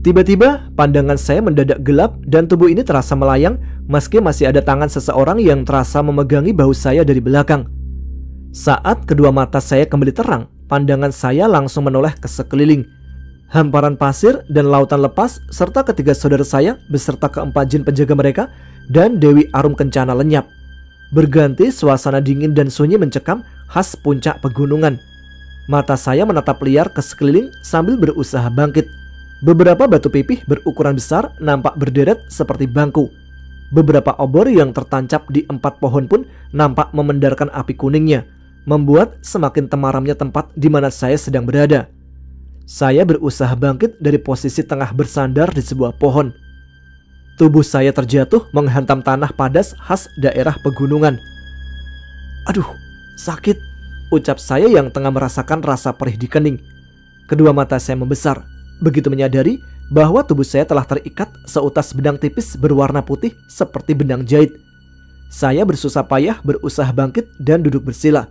Tiba-tiba pandangan saya mendadak gelap dan tubuh ini terasa melayang meski masih ada tangan seseorang yang terasa memegangi bahu saya dari belakang. Saat kedua mata saya kembali terang, pandangan saya langsung menoleh ke sekeliling. Hamparan pasir dan lautan lepas serta ketiga saudara saya beserta keempat jin penjaga mereka dan Dewi Arum Kencana lenyap. Berganti suasana dingin dan sunyi mencekam khas puncak pegunungan. Mata saya menatap liar ke sekeliling sambil berusaha bangkit. Beberapa batu pipih berukuran besar nampak berderet seperti bangku. Beberapa obor yang tertancap di 4 pohon pun nampak memendarkan api kuningnya, membuat semakin temaramnya tempat di mana saya sedang berada. Saya berusaha bangkit dari posisi tengah bersandar di sebuah pohon. Tubuh saya terjatuh menghantam tanah padas khas daerah pegunungan. "Aduh, sakit," ucap saya yang tengah merasakan rasa perih di kening. Kedua mata saya membesar, begitu menyadari bahwa tubuh saya telah terikat seutas benang tipis berwarna putih seperti benang jahit. Saya bersusah payah berusaha bangkit dan duduk bersila.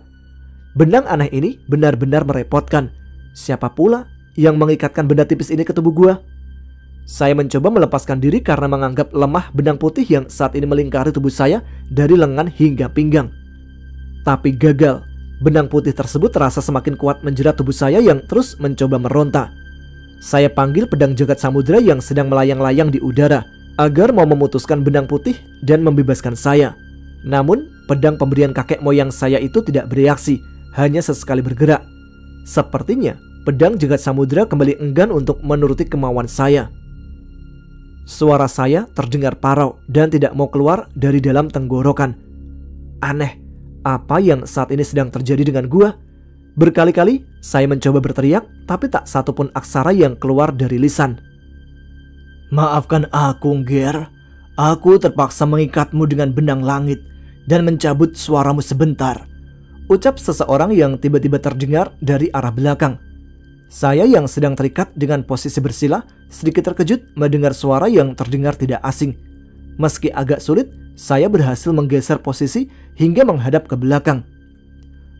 Benang aneh ini benar-benar merepotkan. Siapa pula yang mengikatkan benda tipis ini ke tubuh gua? Saya mencoba melepaskan diri karena menganggap lemah benang putih yang saat ini melingkari tubuh saya dari lengan hingga pinggang. Tapi gagal. Benang putih tersebut terasa semakin kuat menjerat tubuh saya yang terus mencoba meronta. Saya panggil pedang jagat samudra yang sedang melayang-layang di udara agar mau memutuskan benang putih dan membebaskan saya. Namun pedang pemberian kakek moyang saya itu tidak bereaksi, hanya sesekali bergerak. Sepertinya pedang jagat samudra kembali enggan untuk menuruti kemauan saya. Suara saya terdengar parau dan tidak mau keluar dari dalam tenggorokan. Aneh, apa yang saat ini sedang terjadi dengan gua? Berkali-kali saya mencoba berteriak, tapi tak satupun aksara yang keluar dari lisan. "Maafkan aku, Nger. Aku terpaksa mengikatmu dengan benang langit dan mencabut suaramu sebentar," ucap seseorang yang tiba-tiba terdengar dari arah belakang. Saya yang sedang terikat dengan posisi bersila sedikit terkejut mendengar suara yang terdengar tidak asing. Meski agak sulit, saya berhasil menggeser posisi hingga menghadap ke belakang.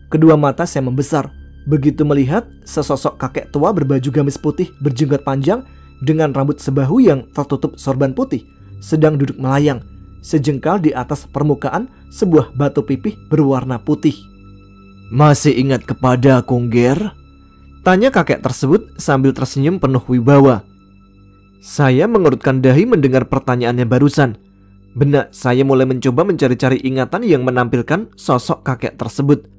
Kedua mata saya membesar begitu melihat sesosok kakek tua berbaju gamis putih berjenggot panjang dengan rambut sebahu yang tertutup sorban putih sedang duduk melayang sejengkal di atas permukaan sebuah batu pipih berwarna putih. "Masih ingat kepada aku, Nger?" tanya kakek tersebut sambil tersenyum penuh wibawa. Saya mengerutkan dahi mendengar pertanyaannya barusan. Benak saya mulai mencoba mencari-cari ingatan yang menampilkan sosok kakek tersebut.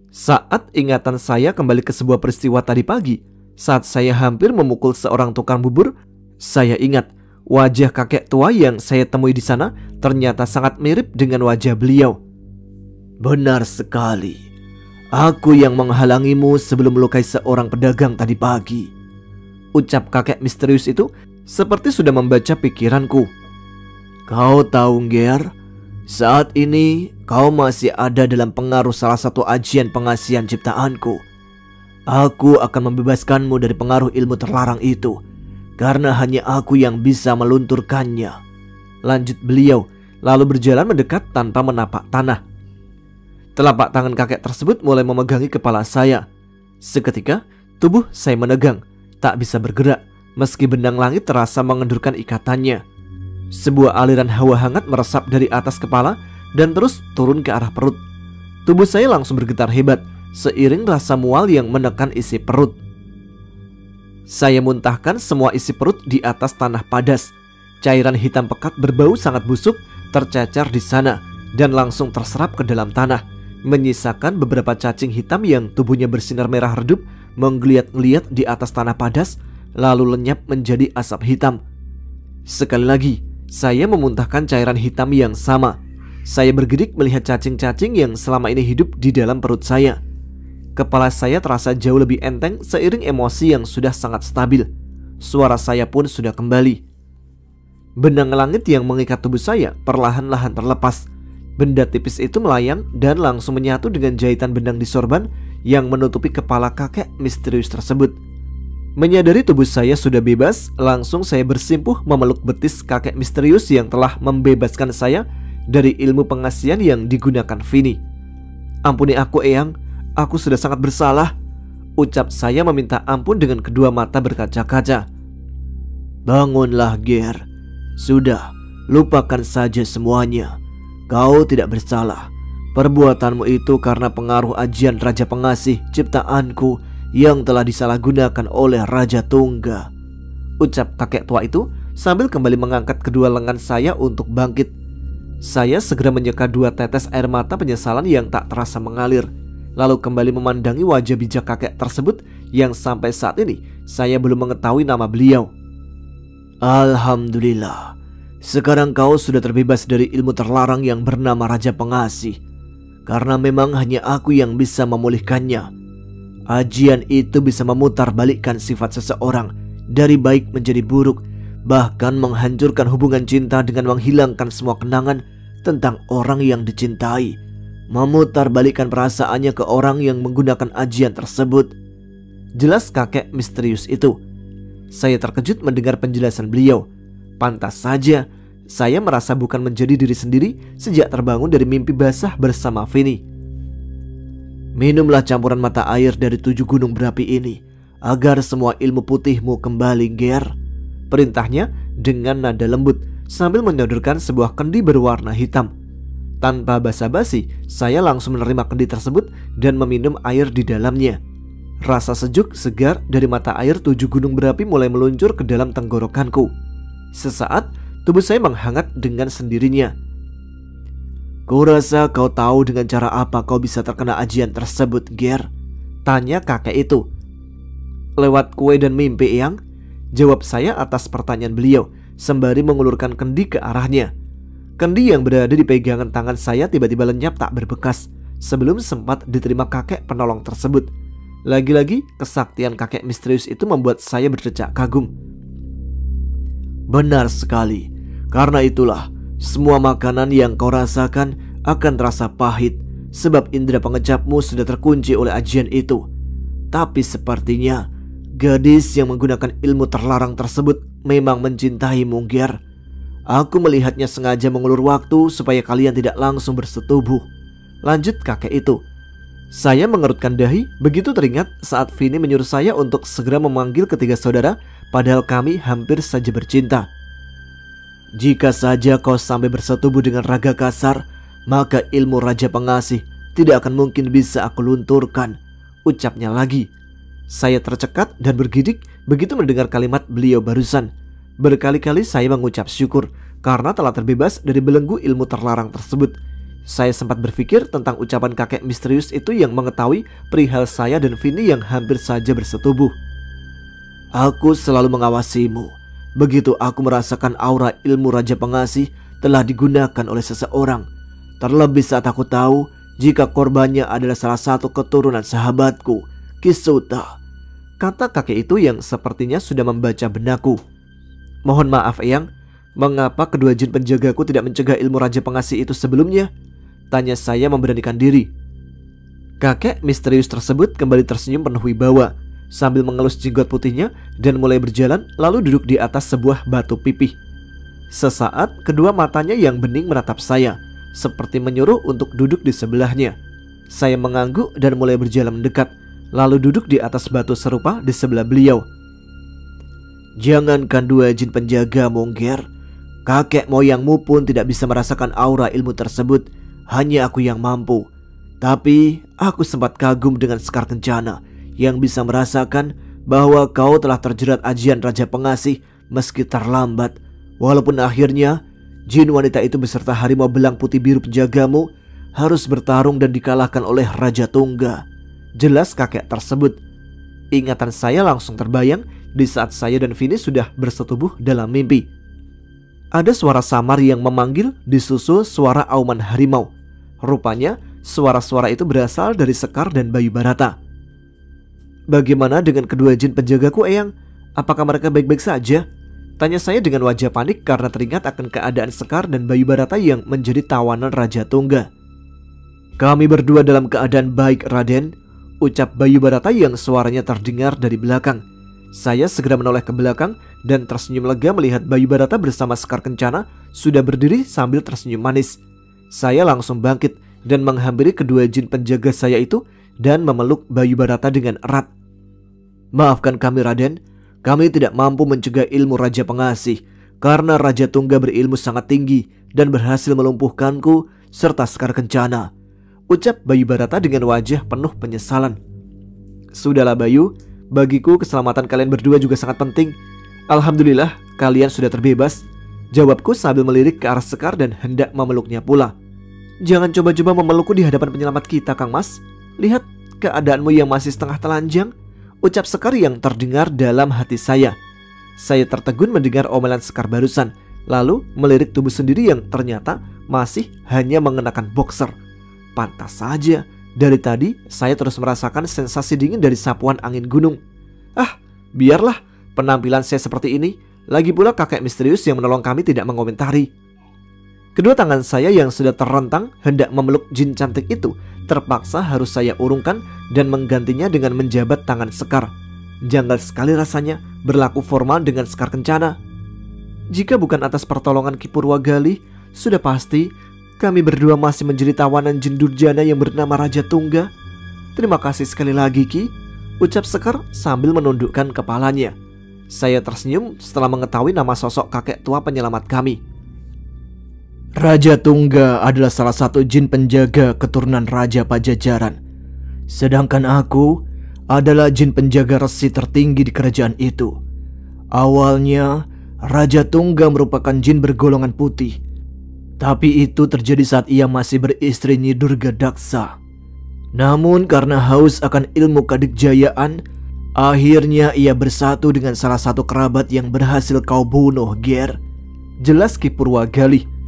Saat ingatan saya kembali ke sebuah peristiwa tadi pagi, saat saya hampir memukul seorang tukang bubur, saya ingat wajah kakek tua yang saya temui di sana ternyata sangat mirip dengan wajah beliau. "Benar sekali. Aku yang menghalangimu sebelum melukai seorang pedagang tadi pagi," ucap kakek misterius itu seperti sudah membaca pikiranku. "Kau tahu, Nger, saat ini kau masih ada dalam pengaruh salah satu ajian pengasihan ciptaanku. Aku akan membebaskanmu dari pengaruh ilmu terlarang itu, karena hanya aku yang bisa melunturkannya," lanjut beliau, lalu berjalan mendekat tanpa menapak tanah. Telapak tangan kakek tersebut mulai memegangi kepala saya. Seketika tubuh saya menegang, tak bisa bergerak, meski benang langit terasa mengendurkan ikatannya. Sebuah aliran hawa hangat meresap dari atas kepala dan terus turun ke arah perut. Tubuh saya langsung bergetar hebat seiring rasa mual yang menekan isi perut. Saya muntahkan semua isi perut di atas tanah padas. Cairan hitam pekat berbau sangat busuk tercacar di sana dan langsung terserap ke dalam tanah, menyisakan beberapa cacing hitam yang tubuhnya bersinar merah redup menggeliat-geliat di atas tanah padas lalu lenyap menjadi asap hitam. Sekali lagi saya memuntahkan cairan hitam yang sama. Saya bergidik melihat cacing-cacing yang selama ini hidup di dalam perut saya. Kepala saya terasa jauh lebih enteng seiring emosi yang sudah sangat stabil. Suara saya pun sudah kembali. Benang langit yang mengikat tubuh saya perlahan-lahan terlepas. Benda tipis itu melayang dan langsung menyatu dengan jahitan benang di sorban yang menutupi kepala kakek misterius tersebut. Menyadari tubuh saya sudah bebas, langsung saya bersimpuh memeluk betis kakek misterius yang telah membebaskan saya dari ilmu pengasihan yang digunakan Vini. "Ampuni aku, Eyang, aku sudah sangat bersalah," ucap saya meminta ampun dengan kedua mata berkaca-kaca. Bangunlah, Ger. Sudah, lupakan saja semuanya. Kau tidak bersalah. Perbuatanmu itu karena pengaruh ajian Raja Pengasih ciptaanku yang telah disalahgunakan oleh Raja Tungga, ucap kakek tua itu sambil kembali mengangkat kedua lengan saya untuk bangkit. Saya segera menyeka 2 tetes air mata penyesalan yang tak terasa mengalir, lalu kembali memandangi wajah bijak kakek tersebut yang sampai saat ini saya belum mengetahui nama beliau. Alhamdulillah, sekarang kau sudah terbebas dari ilmu terlarang yang bernama Raja Pengasih. Karena memang hanya aku yang bisa memulihkannya. Ajian itu bisa memutarbalikkan sifat seseorang dari baik menjadi buruk, bahkan menghancurkan hubungan cinta dengan menghilangkan semua kenangan tentang orang yang dicintai, memutarbalikkan perasaannya ke orang yang menggunakan ajian tersebut. Jelas kakek misterius itu. Saya terkejut mendengar penjelasan beliau. Pantas saja saya merasa bukan menjadi diri sendiri sejak terbangun dari mimpi basah bersama Vini. Minumlah campuran mata air dari 7 gunung berapi ini agar semua ilmu putihmu kembali, Ger. Perintahnya dengan nada lembut sambil menyodorkan sebuah kendi berwarna hitam. Tanpa basa-basi, saya langsung menerima kendi tersebut dan meminum air di dalamnya. Rasa sejuk segar dari mata air 7 gunung berapi mulai meluncur ke dalam tenggorokanku. Sesaat, tubuh saya menghangat dengan sendirinya. Kurasa kau tahu dengan cara apa kau bisa terkena ajian tersebut, Ger? Tanya kakek itu. Lewat kue dan mimpi, Eyang, jawab saya atas pertanyaan beliau sembari mengulurkan kendi ke arahnya. Kendi yang berada di pegangan tangan saya tiba-tiba lenyap tak berbekas sebelum sempat diterima kakek penolong tersebut. Lagi-lagi kesaktian kakek misterius itu membuat saya berdecak kagum. Benar sekali. Karena itulah semua makanan yang kau rasakan akan terasa pahit, sebab indera pengecapmu sudah terkunci oleh ajian itu. Tapi sepertinya gadis yang menggunakan ilmu terlarang tersebut memang mencintaimu, Ger. Aku melihatnya sengaja mengulur waktu supaya kalian tidak langsung bersetubuh. Lanjut kakek itu. Saya mengerutkan dahi begitu teringat saat Vini menyuruh saya untuk segera memanggil ketiga saudara, padahal kami hampir saja bercinta. Jika saja kau sampai bersetubuh dengan Raga Kasar, maka ilmu Raja Pengasih tidak akan mungkin bisa aku lunturkan, ucapnya lagi. Saya tercekat dan bergidik begitu mendengar kalimat beliau barusan. Berkali-kali saya mengucap syukur karena telah terbebas dari belenggu ilmu terlarang tersebut. Saya sempat berpikir tentang ucapan kakek misterius itu yang mengetahui perihal saya dan Vini yang hampir saja bersetubuh. Aku selalu mengawasimu. Begitu aku merasakan aura ilmu Raja Pengasih telah digunakan oleh seseorang. Terlebih saat aku tahu jika korbannya adalah salah satu keturunan sahabatku, Kisuta, kata kakek itu yang sepertinya sudah membaca benakku. Mohon maaf, Eyang, mengapa kedua jin penjagaku tidak mencegah ilmu Raja Pengasih itu sebelumnya? Tanya saya memberanikan diri. Kakek misterius tersebut kembali tersenyum penuh wibawa sambil mengelus jenggot putihnya dan mulai berjalan lalu duduk di atas sebuah batu pipih. Sesaat kedua matanya yang bening menatap saya seperti menyuruh untuk duduk di sebelahnya. Saya mengangguk dan mulai berjalan mendekat lalu duduk di atas batu serupa di sebelah beliau. Jangankan 2 jin penjagamu, Ger, kakek moyangmu pun tidak bisa merasakan aura ilmu tersebut. Hanya aku yang mampu. Tapi aku sempat kagum dengan Sekar Kencana yang bisa merasakan bahwa kau telah terjerat ajian Raja Pengasih meski terlambat. Walaupun akhirnya jin wanita itu beserta harimau belang putih biru penjagamu harus bertarung dan dikalahkan oleh Raja Tungga. Jelas kakek tersebut. Ingatan saya langsung terbayang di saat saya dan Vini sudah bersetubuh dalam mimpi. Ada suara samar yang memanggil disusul suara auman harimau. Rupanya suara-suara itu berasal dari Sekar dan Bayu Barata. Bagaimana dengan kedua jin penjagaku, Eyang? Apakah mereka baik-baik saja? Tanya saya dengan wajah panik karena teringat akan keadaan Sekar dan Bayu Barata yang menjadi tawanan Raja Tungga. Kami berdua dalam keadaan baik, Raden, ucap Bayu Barata yang suaranya terdengar dari belakang. Saya segera menoleh ke belakang dan tersenyum lega melihat Bayu Barata bersama Sekar Kencana sudah berdiri sambil tersenyum manis. Saya langsung bangkit dan menghampiri kedua jin penjaga saya itu dan memeluk Bayu Barata dengan erat. Maafkan kami, Raden, Kami tidak mampu mencegah ilmu Raja Pengasih karena Raja Tungga berilmu sangat tinggi dan berhasil melumpuhkanku serta Sekar Kencana, ucap Bayu Barata dengan wajah penuh penyesalan. Sudahlah Bayu, bagiku keselamatan kalian berdua juga sangat penting. Alhamdulillah kalian sudah terbebas, jawabku sambil melirik ke arah Sekar dan hendak memeluknya pula. Jangan coba-coba memelukku di hadapan penyelamat kita, Kang Mas. Lihat keadaanmu yang masih setengah telanjang, ucap Sekar yang terdengar dalam hati saya. Saya tertegun mendengar omelan Sekar barusan, lalu melirik tubuh sendiri yang ternyata masih hanya mengenakan boxer. Pantas saja, dari tadi saya terus merasakan sensasi dingin dari sapuan angin gunung. Ah, biarlah penampilan saya seperti ini. Lagi pula kakek misterius yang menolong kami tidak mengomentari. Kedua tangan saya yang sudah terrentang hendak memeluk jin cantik itu terpaksa harus saya urungkan dan menggantinya dengan menjabat tangan Sekar. Janggal sekali rasanya berlaku formal dengan Sekar Kencana. Jika bukan atas pertolongan Ki Purwagali, sudah pasti kami berdua masih menjadi tawanan jin durjana yang bernama Raja Tungga. Terima kasih sekali lagi Ki, ucap Sekar sambil menundukkan kepalanya. Saya tersenyum setelah mengetahui nama sosok kakek tua penyelamat kami. Raja Tungga adalah salah satu jin penjaga keturunan Raja Pajajaran. Sedangkan aku adalah jin penjaga resi tertinggi di kerajaan itu. Awalnya Raja Tungga merupakan jin bergolongan putih, tapi itu terjadi saat ia masih beristri Nyi Durga Daksa. Namun karena haus akan ilmu kadikjayaan, akhirnya ia bersatu dengan salah satu kerabat yang berhasil kau bunuh, Ger, jelas Ki Purwagali.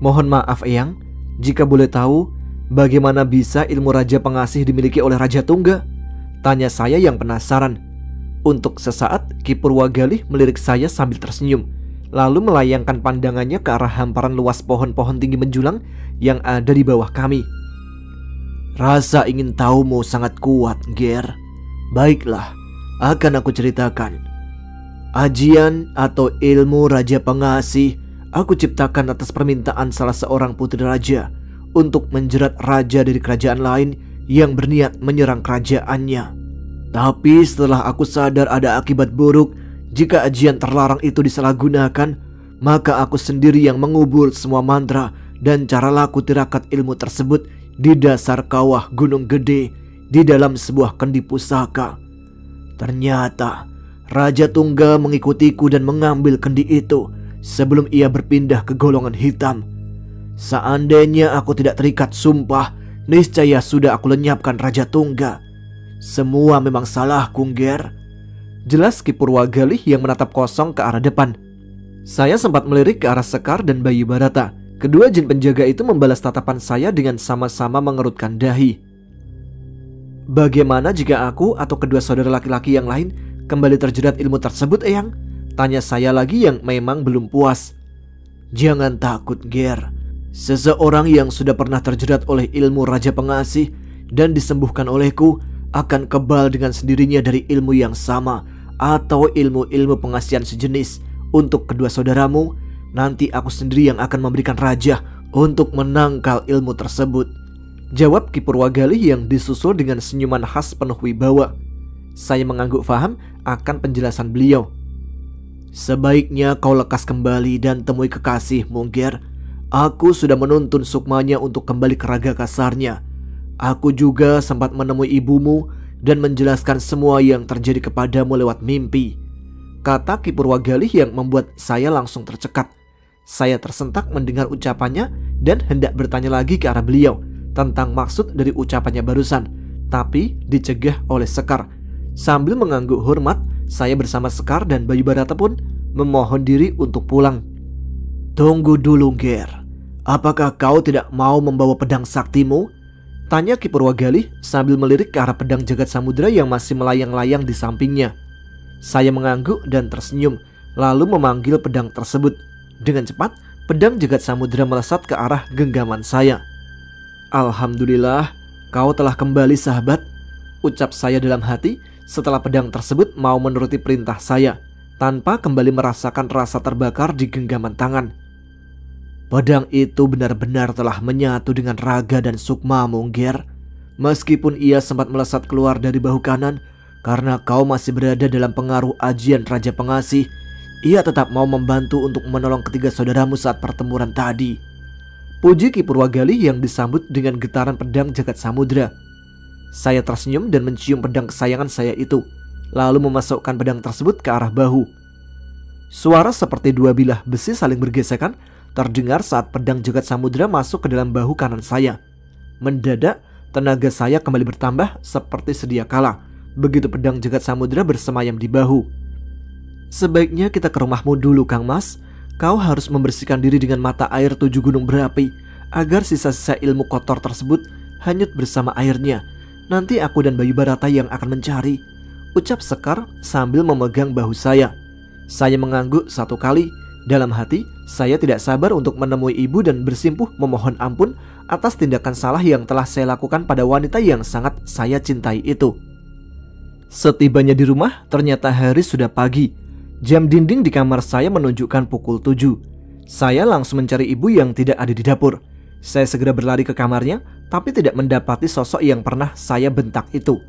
Mohon maaf Eyang, jika boleh tahu bagaimana bisa ilmu Raja Pengasih dimiliki oleh Raja Tungga? Tanya saya yang penasaran. Untuk sesaat Ki Purwagali melirik saya sambil tersenyum, lalu melayangkan pandangannya ke arah hamparan luas pohon-pohon tinggi menjulang yang ada di bawah kami. Rasa ingin tahumu sangat kuat, Ger. Baiklah, akan aku ceritakan. Ajian atau ilmu Raja Pengasih aku ciptakan atas permintaan salah seorang putri raja untuk menjerat raja dari kerajaan lain yang berniat menyerang kerajaannya. Tapi setelah aku sadar ada akibat buruk jika ajian terlarang itu disalahgunakan, maka aku sendiri yang mengubur semua mantra dan cara laku tirakat ilmu tersebut di dasar kawah Gunung Gede di dalam sebuah kendi pusaka. Ternyata Raja Tungga mengikutiku dan mengambil kendi itu sebelum ia berpindah ke golongan hitam. Seandainya aku tidak terikat sumpah, niscaya sudah aku lenyapkan Raja Tungga. Semua memang salahku, Ger, jelas Ki Purwagali yang menatap kosong ke arah depan. Saya sempat melirik ke arah Sekar dan Bayu Barata. Kedua jin penjaga itu membalas tatapan saya dengan sama-sama mengerutkan dahi. Bagaimana jika aku atau kedua saudara laki-laki yang lain kembali terjerat ilmu tersebut, Eyang? Tanya saya lagi yang memang belum puas. Jangan takut, Ger. Seseorang yang sudah pernah terjerat oleh ilmu Raja Pengasih dan disembuhkan olehku akan kebal dengan sendirinya dari ilmu yang sama atau ilmu-ilmu pengasihan sejenis. Untuk kedua saudaramu, nanti aku sendiri yang akan memberikan raja untuk menangkal ilmu tersebut, jawab Ki Purwagali yang disusul dengan senyuman khas penuh wibawa. Saya mengangguk faham akan penjelasan beliau. Sebaiknya kau lekas kembali dan temui kekasihmu, Ger. Aku sudah menuntun Sukmanya untuk kembali ke raga kasarnya. Aku juga sempat menemui ibumu dan menjelaskan semua yang terjadi kepadamu lewat mimpi, kata Ki Purwagali yang membuat saya langsung tercekat. Saya tersentak mendengar ucapannya dan hendak bertanya lagi ke arah beliau tentang maksud dari ucapannya barusan, tapi dicegah oleh Sekar. Sambil mengangguk hormat, saya bersama Sekar dan Bayu Barata pun memohon diri untuk pulang. Tunggu dulu, Ger. Apakah kau tidak mau membawa pedang saktimu? Tanya Ki Purwagali sambil melirik ke arah pedang jagat samudra yang masih melayang-layang di sampingnya. Saya mengangguk dan tersenyum, lalu memanggil pedang tersebut. Dengan cepat, pedang jagat samudra melesat ke arah genggaman saya. Alhamdulillah, kau telah kembali, sahabat, ucap saya dalam hati setelah pedang tersebut mau menuruti perintah saya tanpa kembali merasakan rasa terbakar di genggaman tangan. Pedang itu benar-benar telah menyatu dengan raga dan sukmamu, Ger. Meskipun ia sempat melesat keluar dari bahu kanan, Karena kau masih berada dalam pengaruh ajian Raja Pengasih, ia tetap mau membantu untuk menolong ketiga saudaramu saat pertempuran tadi. Puji Ki Purwagali yang disambut dengan getaran pedang jagat samudra. Saya tersenyum dan mencium pedang kesayangan saya itu, lalu memasukkan pedang tersebut ke arah bahu. Suara seperti dua bilah besi saling bergesekan terdengar saat pedang jagat samudra masuk ke dalam bahu kanan saya. Mendadak, tenaga saya kembali bertambah seperti sedia kala begitu pedang jagat samudra bersemayam di bahu. Sebaiknya kita ke rumahmu dulu, Kang Mas. Kau harus membersihkan diri dengan mata air 7 gunung berapi agar sisa-sisa ilmu kotor tersebut hanyut bersama airnya. Nanti aku dan Bayu Barata yang akan mencari, ucap Sekar sambil memegang bahu saya. Saya mengangguk 1 kali. Dalam hati, saya tidak sabar untuk menemui ibu dan bersimpuh memohon ampun atas tindakan salah yang telah saya lakukan pada wanita yang sangat saya cintai itu. Setibanya di rumah, ternyata hari sudah pagi. Jam dinding di kamar saya menunjukkan pukul 7. Saya langsung mencari ibu yang tidak ada di dapur. Saya segera berlari ke kamarnya, tapi tidak mendapati sosok yang pernah saya bentak itu.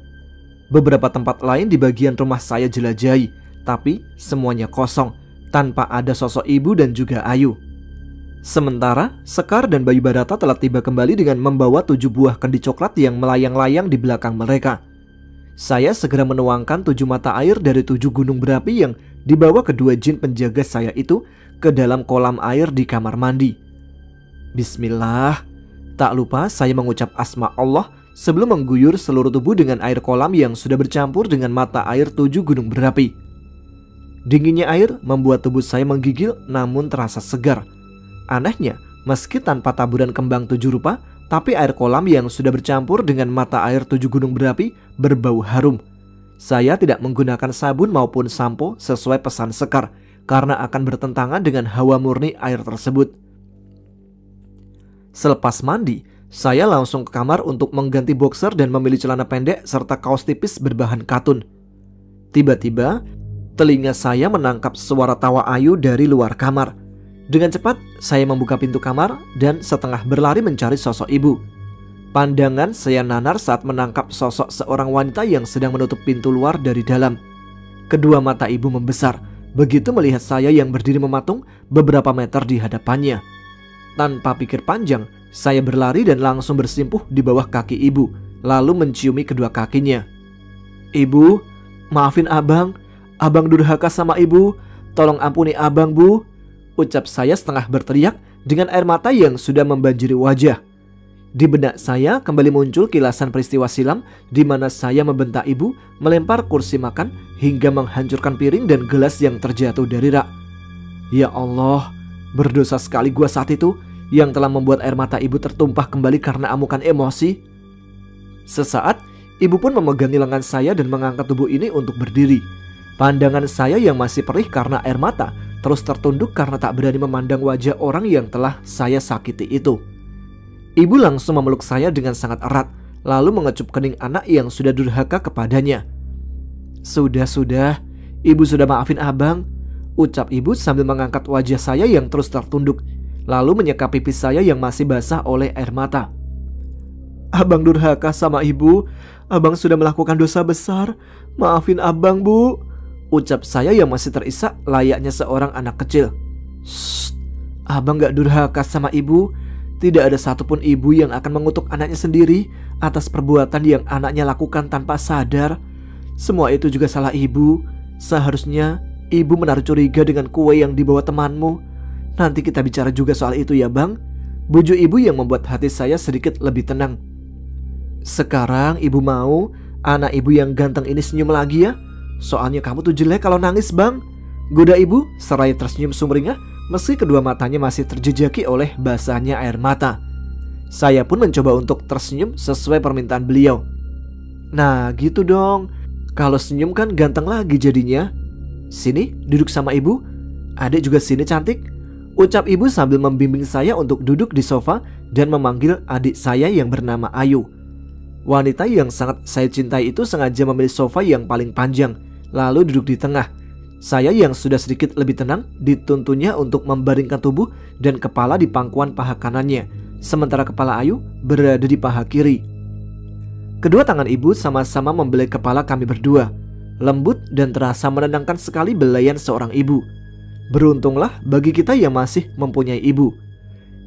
Beberapa tempat lain di bagian rumah saya jelajahi, tapi semuanya kosong, tanpa ada sosok ibu dan juga Ayu. Sementara, Sekar dan Bayu Barata telah tiba kembali dengan membawa 7 buah kendi coklat yang melayang-layang di belakang mereka. Saya segera menuangkan 7 mata air dari 7 gunung berapi yang dibawa kedua jin penjaga saya itu ke dalam kolam air di kamar mandi. Bismillah. Tak lupa saya mengucap asma Allah sebelum mengguyur seluruh tubuh dengan air kolam yang sudah bercampur dengan mata air 7 gunung berapi. Dinginnya air membuat tubuh saya menggigil namun terasa segar. Anehnya, meski tanpa taburan kembang 7 rupa, tapi air kolam yang sudah bercampur dengan mata air 7 gunung berapi berbau harum. Saya tidak menggunakan sabun maupun sampo sesuai pesan Sekar karena akan bertentangan dengan hawa murni air tersebut. Selepas mandi, saya langsung ke kamar untuk mengganti boxer dan memilih celana pendek serta kaos tipis berbahan katun. Tiba-tiba, telinga saya menangkap suara tawa Ayu dari luar kamar. Dengan cepat, saya membuka pintu kamar dan setengah berlari mencari sosok ibu. Pandangan saya nanar saat menangkap sosok seorang wanita yang sedang menutup pintu luar dari dalam. Kedua mata ibu membesar begitu melihat saya yang berdiri mematung beberapa meter di hadapannya. Tanpa pikir panjang, saya berlari dan langsung bersimpuh di bawah kaki ibu, lalu menciumi kedua kakinya. "Ibu, maafin abang. Abang durhaka sama ibu. Tolong ampuni abang, Bu," ucap saya setengah berteriak dengan air mata yang sudah membanjiri wajah. Di benak saya kembali muncul kilasan peristiwa silam di mana saya membentak ibu, melempar kursi makan hingga menghancurkan piring dan gelas yang terjatuh dari rak. Ya Allah, berdosa sekali gua saat itu yang telah membuat air mata ibu tertumpah kembali karena amukan emosi. Sesaat, ibu pun memegangi lengan saya dan mengangkat tubuh ini untuk berdiri. Pandangan saya yang masih perih karena air mata terus tertunduk karena tak berani memandang wajah orang yang telah saya sakiti itu. Ibu langsung memeluk saya dengan sangat erat, lalu mengecup kening anak yang sudah durhaka kepadanya. Sudah, ibu sudah maafin abang," ucap ibu sambil mengangkat wajah saya yang terus tertunduk, lalu menyekap pipi saya yang masih basah oleh air mata. "Abang durhaka sama ibu, abang sudah melakukan dosa besar, maafin abang, Bu," ucap saya yang masih terisak layaknya seorang anak kecil. "Shh, abang gak durhaka sama ibu. Tidak ada satupun ibu yang akan mengutuk anaknya sendiri atas perbuatan yang anaknya lakukan tanpa sadar. Semua itu juga salah ibu. Seharusnya ibu menaruh curiga dengan kue yang dibawa temanmu. Nanti kita bicara juga soal itu ya bang," bujuk ibu yang membuat hati saya sedikit lebih tenang. "Sekarang ibu mau anak ibu yang ganteng ini senyum lagi ya? Soalnya kamu tuh jelek kalau nangis bang," goda ibu seraya tersenyum sumringah meski kedua matanya masih terjejaki oleh basahnya air mata. Saya pun mencoba untuk tersenyum sesuai permintaan beliau. "Nah gitu dong, kalau senyum kan ganteng lagi jadinya. Sini duduk sama ibu. Adek juga sini cantik," ucap ibu sambil membimbing saya untuk duduk di sofa dan memanggil adik saya yang bernama Ayu. Wanita yang sangat saya cintai itu sengaja memilih sofa yang paling panjang, lalu duduk di tengah. Saya yang sudah sedikit lebih tenang dituntunnya untuk membaringkan tubuh dan kepala di pangkuan paha kanannya, sementara kepala Ayu berada di paha kiri. Kedua tangan ibu sama-sama membelai kepala kami berdua. lembut dan terasa menenangkan sekali belayan seorang ibu. Beruntunglah bagi kita yang masih mempunyai ibu.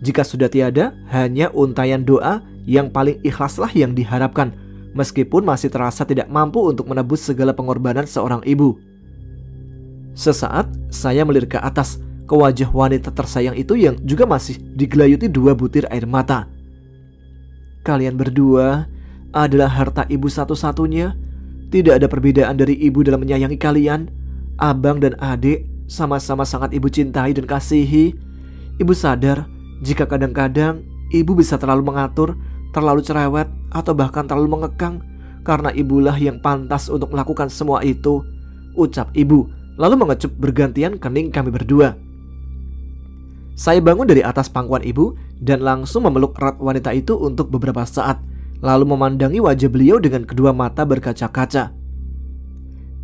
Jika sudah tiada, hanya untayan doa yang paling ikhlaslah yang diharapkan, meskipun masih terasa tidak mampu untuk menebus segala pengorbanan seorang ibu. Sesaat saya melirik ke atas, ke wajah wanita tersayang itu yang juga masih digelayuti 2 butir air mata. Kalian berdua adalah harta ibu satu-satunya. Tidak ada perbedaan dari ibu dalam menyayangi kalian. Abang dan adik sama-sama sangat ibu cintai dan kasihi. Ibu sadar jika kadang-kadang ibu bisa terlalu mengatur, terlalu cerewet, atau bahkan terlalu mengekang, karena ibulah yang pantas untuk melakukan semua itu, ucap ibu, lalu mengecup bergantian kening kami berdua. Saya bangun dari atas pangkuan ibu dan langsung memeluk erat wanita itu untuk beberapa saat, lalu memandangi wajah beliau dengan kedua mata berkaca-kaca.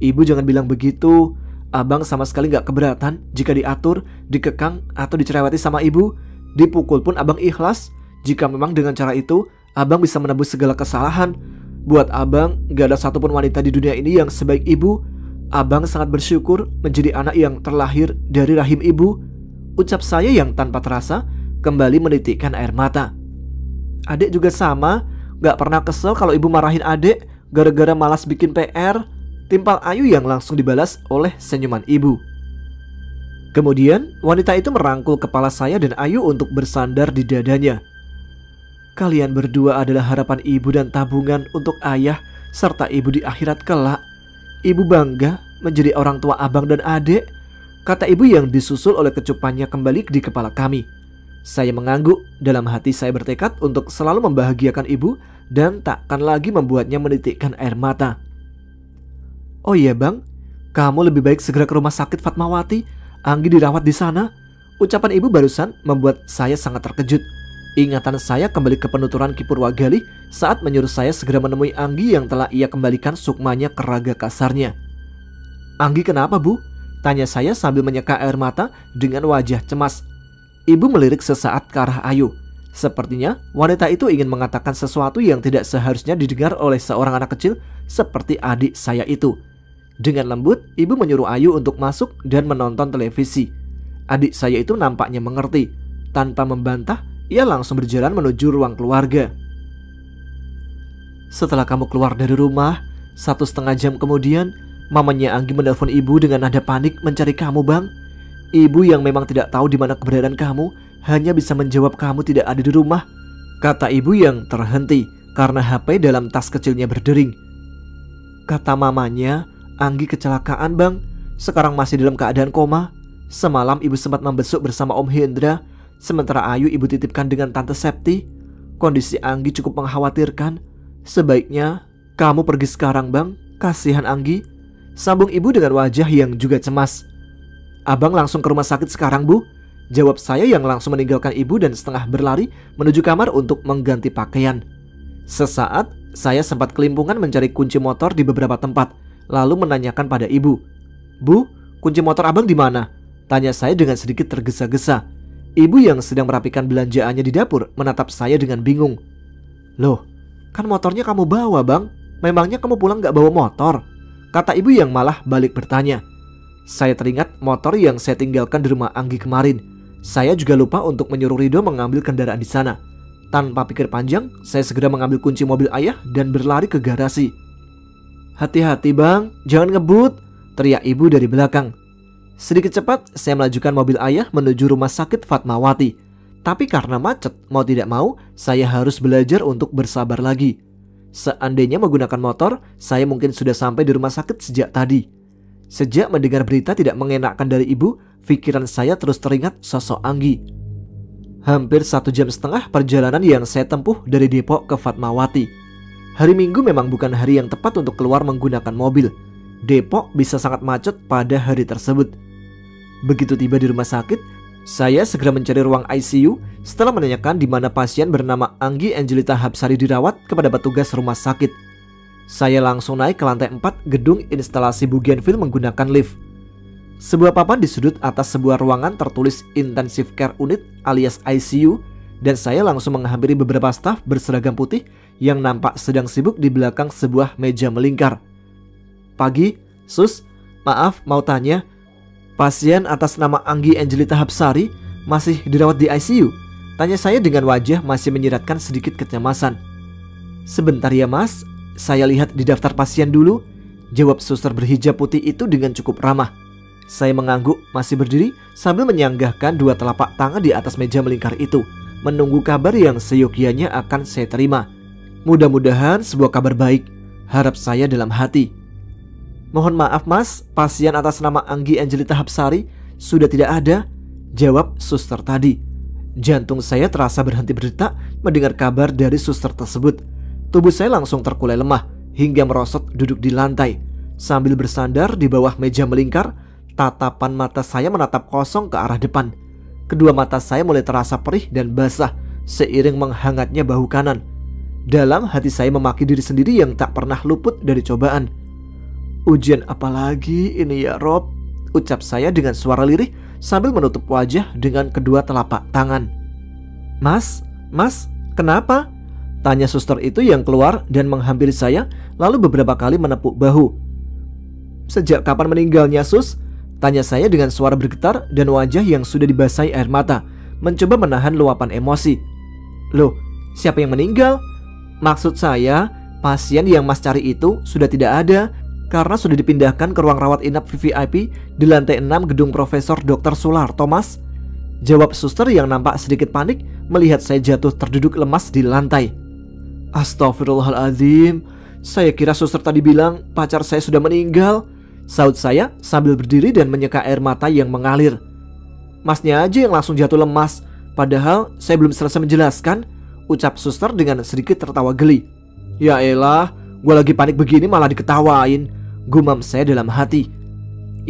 Ibu jangan bilang begitu. Abang sama sekali gak keberatan jika diatur, dikekang, atau dicereweti sama ibu. Dipukul pun abang ikhlas, jika memang dengan cara itu abang bisa menebus segala kesalahan. Buat abang gak ada satupun wanita di dunia ini yang sebaik ibu. Abang sangat bersyukur menjadi anak yang terlahir dari rahim ibu, ucap saya yang tanpa terasa kembali menitikkan air mata. Adik juga sama, gak pernah kesel kalau ibu marahin adik gara-gara malas bikin PR, timpal Ayu yang langsung dibalas oleh senyuman ibu. Kemudian wanita itu merangkul kepala saya dan Ayu untuk bersandar di dadanya. Kalian berdua adalah harapan ibu dan tabungan untuk ayah serta ibu di akhirat kelak. Ibu bangga menjadi orang tua abang dan adik, kata ibu yang disusul oleh kecupannya kembali di kepala kami. Saya mengangguk, dalam hati saya bertekad untuk selalu membahagiakan ibu dan takkan lagi membuatnya menitikkan air mata. Oh iya bang, kamu lebih baik segera ke rumah sakit Fatmawati. Anggi dirawat di sana. Ucapan ibu barusan membuat saya sangat terkejut. Ingatan saya kembali ke penuturan Ki Purwagali saat menyuruh saya segera menemui Anggi yang telah ia kembalikan sukmanya ke raga kasarnya. Anggi kenapa bu? Tanya saya sambil menyeka air mata dengan wajah cemas. Ibu melirik sesaat ke arah Ayu. Sepertinya wanita itu ingin mengatakan sesuatu yang tidak seharusnya didengar oleh seorang anak kecil seperti adik saya itu. Dengan lembut, ibu menyuruh Ayu untuk masuk dan menonton televisi. Adik saya itu nampaknya mengerti. Tanpa membantah, ia langsung berjalan menuju ruang keluarga. Setelah kamu keluar dari rumah, 1,5 jam kemudian, mamanya Anggi menelpon ibu dengan nada panik mencari kamu bang. Ibu yang memang tidak tahu di mana keberadaan kamu hanya bisa menjawab kamu tidak ada di rumah, kata ibu yang terhenti karena HP dalam tas kecilnya berdering. Kata mamanya, Anggi kecelakaan bang, sekarang masih dalam keadaan koma. Semalam ibu sempat membesuk bersama Om Hendra, sementara Ayu ibu titipkan dengan Tante Septi. Kondisi Anggi cukup mengkhawatirkan. Sebaiknya kamu pergi sekarang bang, kasihan Anggi, sambung ibu dengan wajah yang juga cemas. Abang langsung ke rumah sakit sekarang bu, jawab saya yang langsung meninggalkan ibu dan setengah berlari menuju kamar untuk mengganti pakaian. Sesaat saya sempat kelimpungan mencari kunci motor di beberapa tempat, lalu menanyakan pada ibu. Bu, kunci motor abang di mana? Tanya saya dengan sedikit tergesa-gesa. Ibu yang sedang merapikan belanjaannya di dapur menatap saya dengan bingung. Loh, kan motornya kamu bawa bang, memangnya kamu pulang gak bawa motor? Kata ibu yang malah balik bertanya. Saya teringat motor yang saya tinggalkan di rumah Anggi kemarin. Saya juga lupa untuk menyuruh Rido mengambil kendaraan di sana. Tanpa pikir panjang, saya segera mengambil kunci mobil ayah dan berlari ke garasi. Hati-hati bang, jangan ngebut, teriak ibu dari belakang. Sedikit cepat, saya melajukan mobil ayah menuju rumah sakit Fatmawati. Tapi karena macet, mau tidak mau, saya harus belajar untuk bersabar lagi. Seandainya menggunakan motor, saya mungkin sudah sampai di rumah sakit sejak tadi. Sejak mendengar berita tidak mengenakkan dari ibu, pikiran saya terus teringat sosok Anggi. Hampir 1,5 jam perjalanan yang saya tempuh dari Depok ke Fatmawati. Hari Minggu memang bukan hari yang tepat untuk keluar menggunakan mobil. Depok bisa sangat macet pada hari tersebut. Begitu tiba di rumah sakit, saya segera mencari ruang ICU setelah menanyakan di mana pasien bernama Anggi Angelita Hapsari dirawat kepada petugas rumah sakit. Saya langsung naik ke lantai 4 gedung instalasi Bougainville menggunakan lift. Sebuah papan di sudut atas sebuah ruangan tertulis Intensive Care Unit alias ICU, dan saya langsung menghampiri beberapa staf berseragam putih yang nampak sedang sibuk di belakang sebuah meja melingkar. Pagi, Sus, maaf mau tanya, pasien atas nama Anggi Angelita Hapsari masih dirawat di ICU? Tanya saya dengan wajah masih menyiratkan sedikit kecemasan. Sebentar ya mas, saya lihat di daftar pasien dulu, jawab suster berhijab putih itu dengan cukup ramah. Saya mengangguk masih berdiri sambil menyanggahkan dua telapak tangan di atas meja melingkar itu, menunggu kabar yang seyogyanya akan saya terima. Mudah-mudahan sebuah kabar baik, harap saya dalam hati. Mohon maaf mas, pasien atas nama Anggi Angelita Hapsari sudah tidak ada, jawab suster tadi. Jantung saya terasa berhenti berdetak mendengar kabar dari suster tersebut. Tubuh saya langsung terkulai lemah hingga merosot duduk di lantai. Sambil bersandar di bawah meja melingkar, tatapan mata saya menatap kosong ke arah depan. Kedua mata saya mulai terasa perih dan basah seiring menghangatnya bahu kanan. Dalam hati saya memaki diri sendiri yang tak pernah luput dari cobaan. Ujian apa lagi ini ya Rob? Ucap saya dengan suara lirih sambil menutup wajah dengan kedua telapak tangan. Mas, kenapa? Tanya suster itu yang keluar dan menghampiri saya lalu beberapa kali menepuk bahu. Sejak kapan meninggalnya sus? Tanya saya dengan suara bergetar dan wajah yang sudah dibasahi air mata, mencoba menahan luapan emosi. Loh, siapa yang meninggal? Maksud saya, pasien yang mas cari itu sudah tidak ada karena sudah dipindahkan ke ruang rawat inap VVIP di lantai 6 gedung Profesor Dr. Sularto mas. Jawab suster yang nampak sedikit panik melihat saya jatuh terduduk lemas di lantai. Astagfirullahaladzim, saya kira suster tadi bilang pacar saya sudah meninggal, saut saya sambil berdiri dan menyeka air mata yang mengalir. Masnya aja yang langsung jatuh lemas, padahal saya belum selesai menjelaskan, ucap suster dengan sedikit tertawa geli. Ya elah, gue lagi panik begini malah diketawain, gumam saya dalam hati.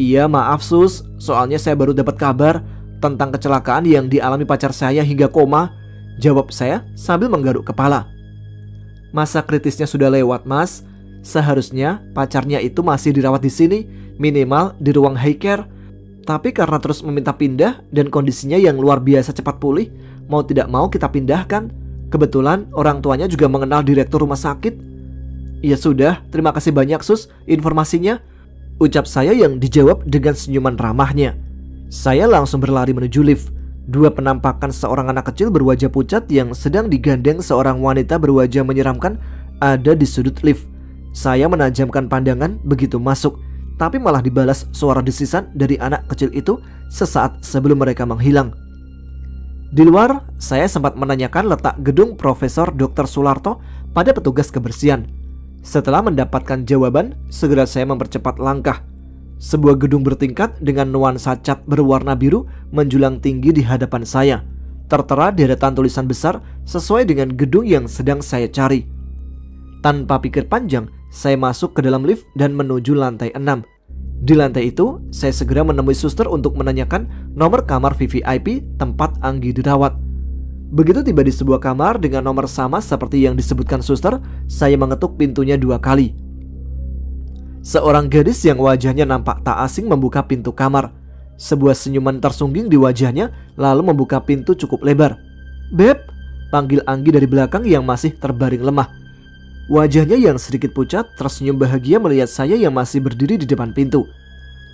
Iya maaf sus, soalnya saya baru dapat kabar tentang kecelakaan yang dialami pacar saya hingga koma, jawab saya sambil menggaruk kepala. Masa kritisnya sudah lewat mas, seharusnya pacarnya itu masih dirawat di sini, minimal di ruang high care. Tapi karena terus meminta pindah dan kondisinya yang luar biasa cepat pulih, mau tidak mau kita pindahkan. Kebetulan orang tuanya juga mengenal direktur rumah sakit. Ya sudah, terima kasih banyak sus informasinya, ucap saya yang dijawab dengan senyuman ramahnya. Saya langsung berlari menuju lift. Dua penampakan seorang anak kecil berwajah pucat yang sedang digandeng seorang wanita berwajah menyeramkan ada di sudut lift. Saya menajamkan pandangan begitu masuk, tapi malah dibalas suara desisan dari anak kecil itu sesaat sebelum mereka menghilang. Di luar, saya sempat menanyakan letak gedung Profesor Dr. Sularto pada petugas kebersihan. Setelah mendapatkan jawaban, segera saya mempercepat langkah. Sebuah gedung bertingkat dengan nuansa cat berwarna biru menjulang tinggi di hadapan saya. Tertera deretan tulisan besar sesuai dengan gedung yang sedang saya cari. Tanpa pikir panjang, saya masuk ke dalam lift dan menuju lantai 6. Di lantai itu, saya segera menemui suster untuk menanyakan nomor kamar VVIP tempat Anggi dirawat. Begitu tiba di sebuah kamar dengan nomor sama seperti yang disebutkan suster, saya mengetuk pintunya 2 kali. Seorang gadis yang wajahnya nampak tak asing membuka pintu kamar. Sebuah senyuman tersungging di wajahnya lalu membuka pintu cukup lebar. Beb, panggil Anggi dari belakang yang masih terbaring lemah. Wajahnya yang sedikit pucat tersenyum bahagia melihat saya yang masih berdiri di depan pintu.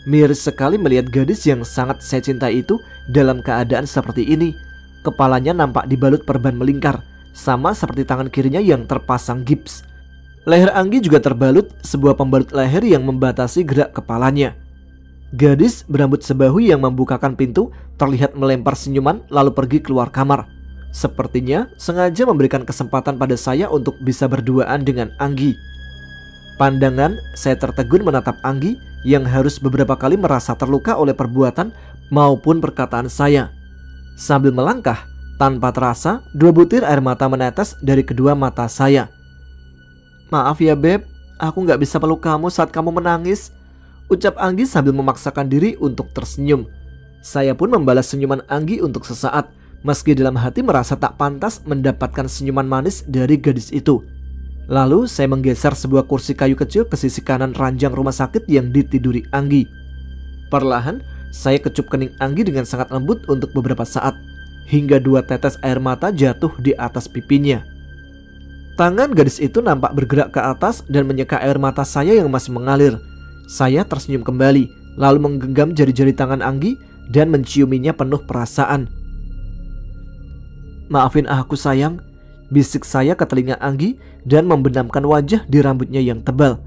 Miris sekali melihat gadis yang sangat saya cintai itu dalam keadaan seperti ini. Kepalanya nampak dibalut perban melingkar, sama seperti tangan kirinya yang terpasang gips. Leher Anggi juga terbalut sebuah pembalut leher yang membatasi gerak kepalanya. Gadis berambut sebahu yang membukakan pintu terlihat melempar senyuman lalu pergi keluar kamar. Sepertinya sengaja memberikan kesempatan pada saya untuk bisa berduaan dengan Anggi. Pandangan saya tertegun menatap Anggi yang harus beberapa kali merasa terluka oleh perbuatan maupun perkataan saya. Sambil melangkah, tanpa terasa 2 butir air mata menetes dari kedua mata saya. Maaf ya Beb, aku gak bisa peluk kamu saat kamu menangis, ucap Anggi sambil memaksakan diri untuk tersenyum. Saya pun membalas senyuman Anggi untuk sesaat, meski dalam hati merasa tak pantas mendapatkan senyuman manis dari gadis itu. Lalu saya menggeser sebuah kursi kayu kecil ke sisi kanan ranjang rumah sakit yang ditiduri Anggi. Perlahan, saya kecup kening Anggi dengan sangat lembut untuk beberapa saat, hingga 2 tetes air mata jatuh di atas pipinya. Tangan gadis itu nampak bergerak ke atas dan menyeka air mata saya yang masih mengalir. Saya tersenyum kembali, lalu menggenggam jari-jari tangan Anggi dan menciuminya penuh perasaan. "Maafin aku sayang," bisik saya ke telinga Anggi dan membenamkan wajah di rambutnya yang tebal.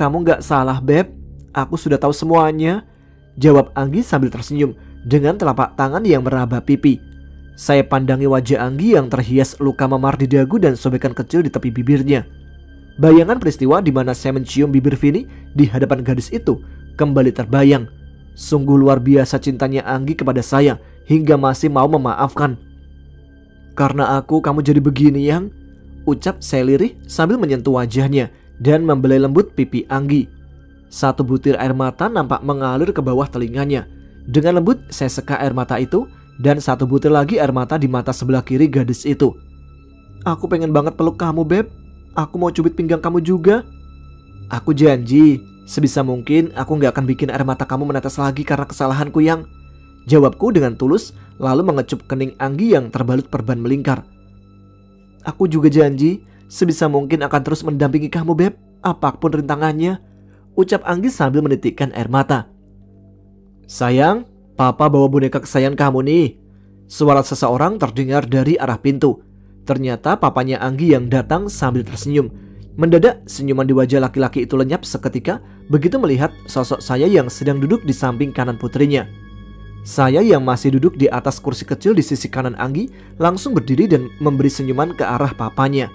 "Kamu gak salah, Beb. Aku sudah tahu semuanya," jawab Anggi sambil tersenyum dengan telapak tangan yang meraba pipi. Saya pandangi wajah Anggi yang terhias luka memar di dagu dan sobekan kecil di tepi bibirnya. Bayangan peristiwa di mana saya mencium bibir Vini di hadapan gadis itu kembali terbayang. Sungguh luar biasa cintanya Anggi kepada saya hingga masih mau memaafkan. "Karena aku kamu jadi begini, Yang," ucap saya lirih sambil menyentuh wajahnya dan membelai lembut pipi Anggi. Satu butir air mata nampak mengalir ke bawah telinganya. Dengan lembut saya seka air mata itu dan satu butir lagi air mata di mata sebelah kiri gadis itu. "Aku pengen banget peluk kamu, Beb. Aku mau cubit pinggang kamu juga." "Aku janji, sebisa mungkin aku gak akan bikin air mata kamu menetes lagi karena kesalahanku, Yang," jawabku dengan tulus lalu mengecup kening Anggi yang terbalut perban melingkar. "Aku juga janji, sebisa mungkin akan terus mendampingi kamu, Beb, apapun rintangannya," ucap Anggi sambil menitikkan air mata. "Sayang, Papa bawa boneka kesayangan kamu nih." Suara seseorang terdengar dari arah pintu. Ternyata papanya Anggi yang datang sambil tersenyum. Mendadak senyuman di wajah laki-laki itu lenyap seketika begitu melihat sosok saya yang sedang duduk di samping kanan putrinya. Saya yang masih duduk di atas kursi kecil di sisi kanan Anggi langsung berdiri dan memberi senyuman ke arah papanya.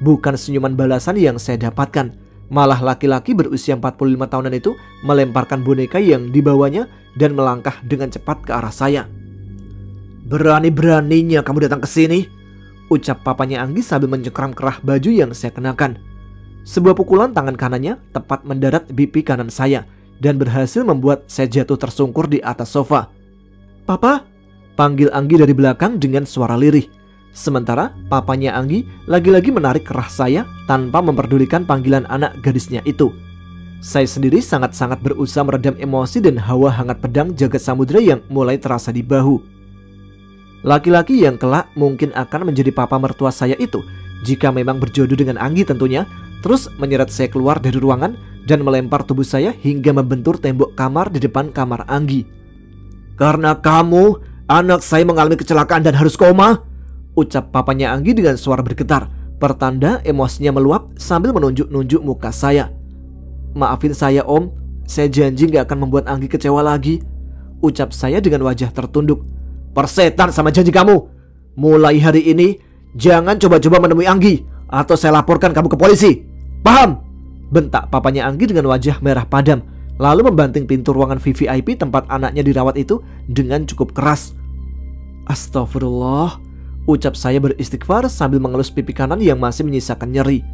Bukan senyuman balasan yang saya dapatkan, malah laki-laki berusia 45 tahunan itu melemparkan boneka yang dibawanya dan melangkah dengan cepat ke arah saya. "Berani-beraninya kamu datang ke sini," ucap papanya Anggi sambil mencengkram kerah baju yang saya kenakan. Sebuah pukulan tangan kanannya tepat mendarat pipi kanan saya dan berhasil membuat saya jatuh tersungkur di atas sofa. "Papa!" panggil Anggi dari belakang dengan suara lirih. Sementara papanya Anggi lagi-lagi menarik kerah saya tanpa memperdulikan panggilan anak gadisnya itu. Saya sendiri sangat-sangat berusaha meredam emosi dan hawa hangat pedang jagat samudera yang mulai terasa di bahu. Laki-laki yang kelak mungkin akan menjadi papa mertua saya itu, jika memang berjodoh dengan Anggi tentunya, terus menyeret saya keluar dari ruangan dan melempar tubuh saya hingga membentur tembok kamar di depan kamar Anggi. "Karena kamu, anak saya mengalami kecelakaan dan harus koma," ucap papanya Anggi dengan suara bergetar, pertanda emosinya meluap sambil menunjuk-nunjuk muka saya. "Maafin saya, Om. Saya janji gak akan membuat Anggi kecewa lagi," ucap saya dengan wajah tertunduk. "Persetan sama janji kamu. Mulai hari ini jangan coba-coba menemui Anggi atau saya laporkan kamu ke polisi. Paham?" bentak papanya Anggi dengan wajah merah padam, lalu membanting pintu ruangan VVIP tempat anaknya dirawat itu dengan cukup keras. "Astagfirullah," ucap saya beristighfar sambil mengelus pipi kanan yang masih menyisakan nyeri.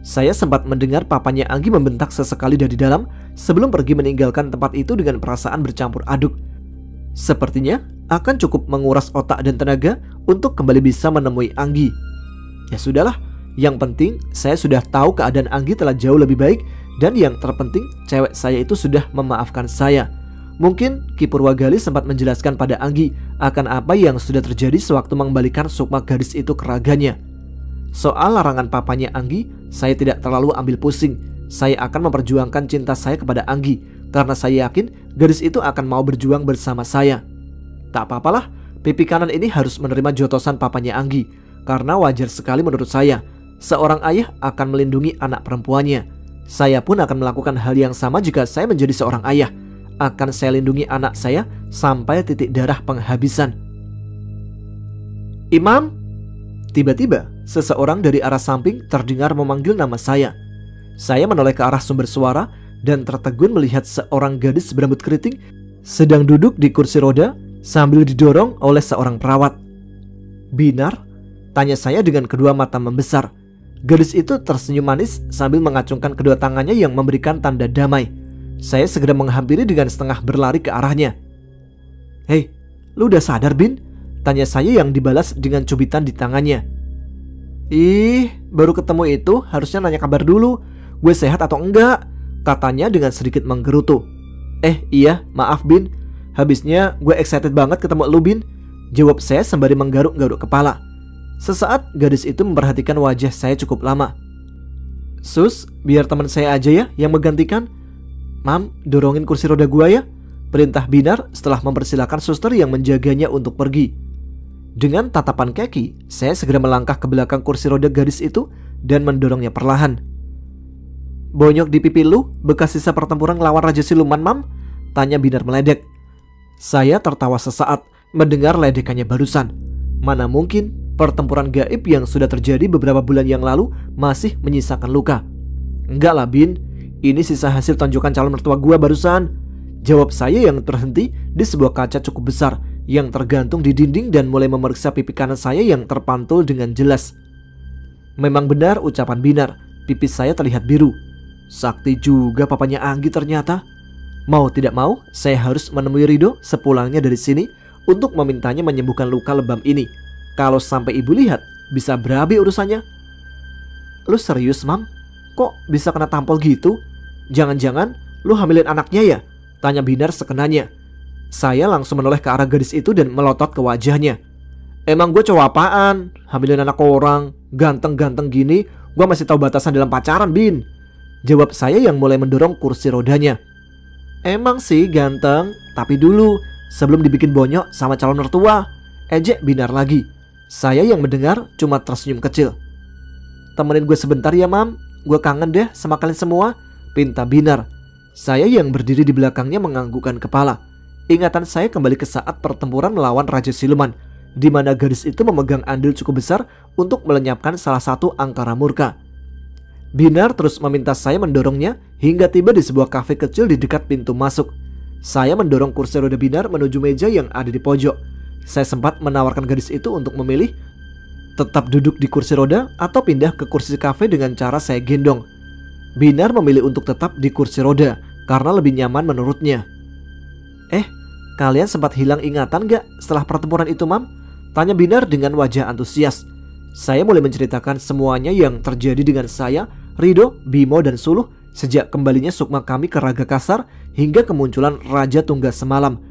Saya sempat mendengar papanya Anggi membentak sesekali dari dalam sebelum pergi meninggalkan tempat itu dengan perasaan bercampur aduk. Sepertinya akan cukup menguras otak dan tenaga untuk kembali bisa menemui Anggi. Ya sudahlah, yang penting saya sudah tahu keadaan Anggi telah jauh lebih baik, dan yang terpenting cewek saya itu sudah memaafkan saya. Mungkin Ki Purwagali sempat menjelaskan pada Anggi akan apa yang sudah terjadi sewaktu mengembalikan sukma gadis itu ke raganya. Soal larangan papanya Anggi, saya tidak terlalu ambil pusing. Saya akan memperjuangkan cinta saya kepada Anggi karena saya yakin gadis itu akan mau berjuang bersama saya. Tak apa-apalah, pipi kanan ini harus menerima jotosan papanya Anggi, karena wajar sekali menurut saya. Seorang ayah akan melindungi anak perempuannya. Saya pun akan melakukan hal yang sama jika saya menjadi seorang ayah. Akan saya lindungi anak saya sampai titik darah penghabisan. "Imam!" Tiba-tiba seseorang dari arah samping terdengar memanggil nama saya. Saya menoleh ke arah sumber suara dan tertegun melihat seorang gadis berambut keriting sedang duduk di kursi roda sambil didorong oleh seorang perawat. "Binar?" tanya saya dengan kedua mata membesar. Gadis itu tersenyum manis sambil mengacungkan kedua tangannya yang memberikan tanda damai. Saya segera menghampiri dengan setengah berlari ke arahnya. "Hei, lu udah sadar, Bin?" tanya saya yang dibalas dengan cubitan di tangannya. "Ih, baru ketemu itu harusnya nanya kabar dulu. Gue sehat atau enggak?" katanya dengan sedikit menggerutu. Iya, maaf Bin. Habisnya gue excited banget ketemu lu, Bin," jawab saya sembari menggaruk-garuk kepala. Sesaat gadis itu memperhatikan wajah saya cukup lama. "Sus, biar teman saya aja ya yang menggantikan." "Mam, dorongin kursi roda gua ya," perintah Binar setelah mempersilahkan suster yang menjaganya untuk pergi. Dengan tatapan keki, saya segera melangkah ke belakang kursi roda gadis itu dan mendorongnya perlahan. "Bonyok di pipi lu bekas sisa pertempuran ngelawan Raja Siluman, Mam?" tanya Binar meledek. Saya tertawa sesaat mendengar ledekannya barusan. Mana mungkin pertempuran gaib yang sudah terjadi beberapa bulan yang lalu masih menyisakan luka. "Enggak lah, Bin, ini sisa hasil tonjokan calon mertua gua barusan," jawab saya yang terhenti di sebuah kaca cukup besar yang tergantung di dinding dan mulai memeriksa pipi kanan saya yang terpantul dengan jelas. Memang benar ucapan Binar, pipi saya terlihat biru. Sakti juga papanya Anggi ternyata. Mau tidak mau, saya harus menemui Rido sepulangnya dari sini untuk memintanya menyembuhkan luka lebam ini. Kalau sampai ibu lihat, bisa berabe urusannya. "Lu serius, Mam? Kok bisa kena tampol gitu? Jangan-jangan lu hamilin anaknya ya?" tanya Binar sekenanya. Saya langsung menoleh ke arah gadis itu dan melotot ke wajahnya. "Emang gue cowok apaan? Hamilin anak orang, ganteng-ganteng gini, gue masih tahu batasan dalam pacaran, Bin," jawab saya yang mulai mendorong kursi rodanya. "Emang sih ganteng, tapi dulu sebelum dibikin bonyok sama calon mertua," ejek Binar lagi. Saya yang mendengar cuma tersenyum kecil. "Temenin gue sebentar ya, Mam, gue kangen deh sama kalian semua," pinta Binar. Saya yang berdiri di belakangnya menganggukkan kepala. Ingatan saya kembali ke saat pertempuran melawan Raja Siluman, di mana gadis itu memegang andil cukup besar untuk melenyapkan salah satu angkara murka. Binar terus meminta saya mendorongnya hingga tiba di sebuah kafe kecil di dekat pintu masuk. Saya mendorong kursi roda Binar menuju meja yang ada di pojok. Saya sempat menawarkan gadis itu untuk memilih tetap duduk di kursi roda atau pindah ke kursi kafe dengan cara saya gendong. Binar memilih untuk tetap di kursi roda karena lebih nyaman menurutnya. Kalian sempat hilang ingatan gak setelah pertempuran itu, Mam?" tanya Binar dengan wajah antusias. Saya mulai menceritakan semuanya yang terjadi dengan saya, Rido, Bimo, dan Suluh sejak kembalinya sukma kami ke Raga Kasar hingga kemunculan Raja Tunggal semalam.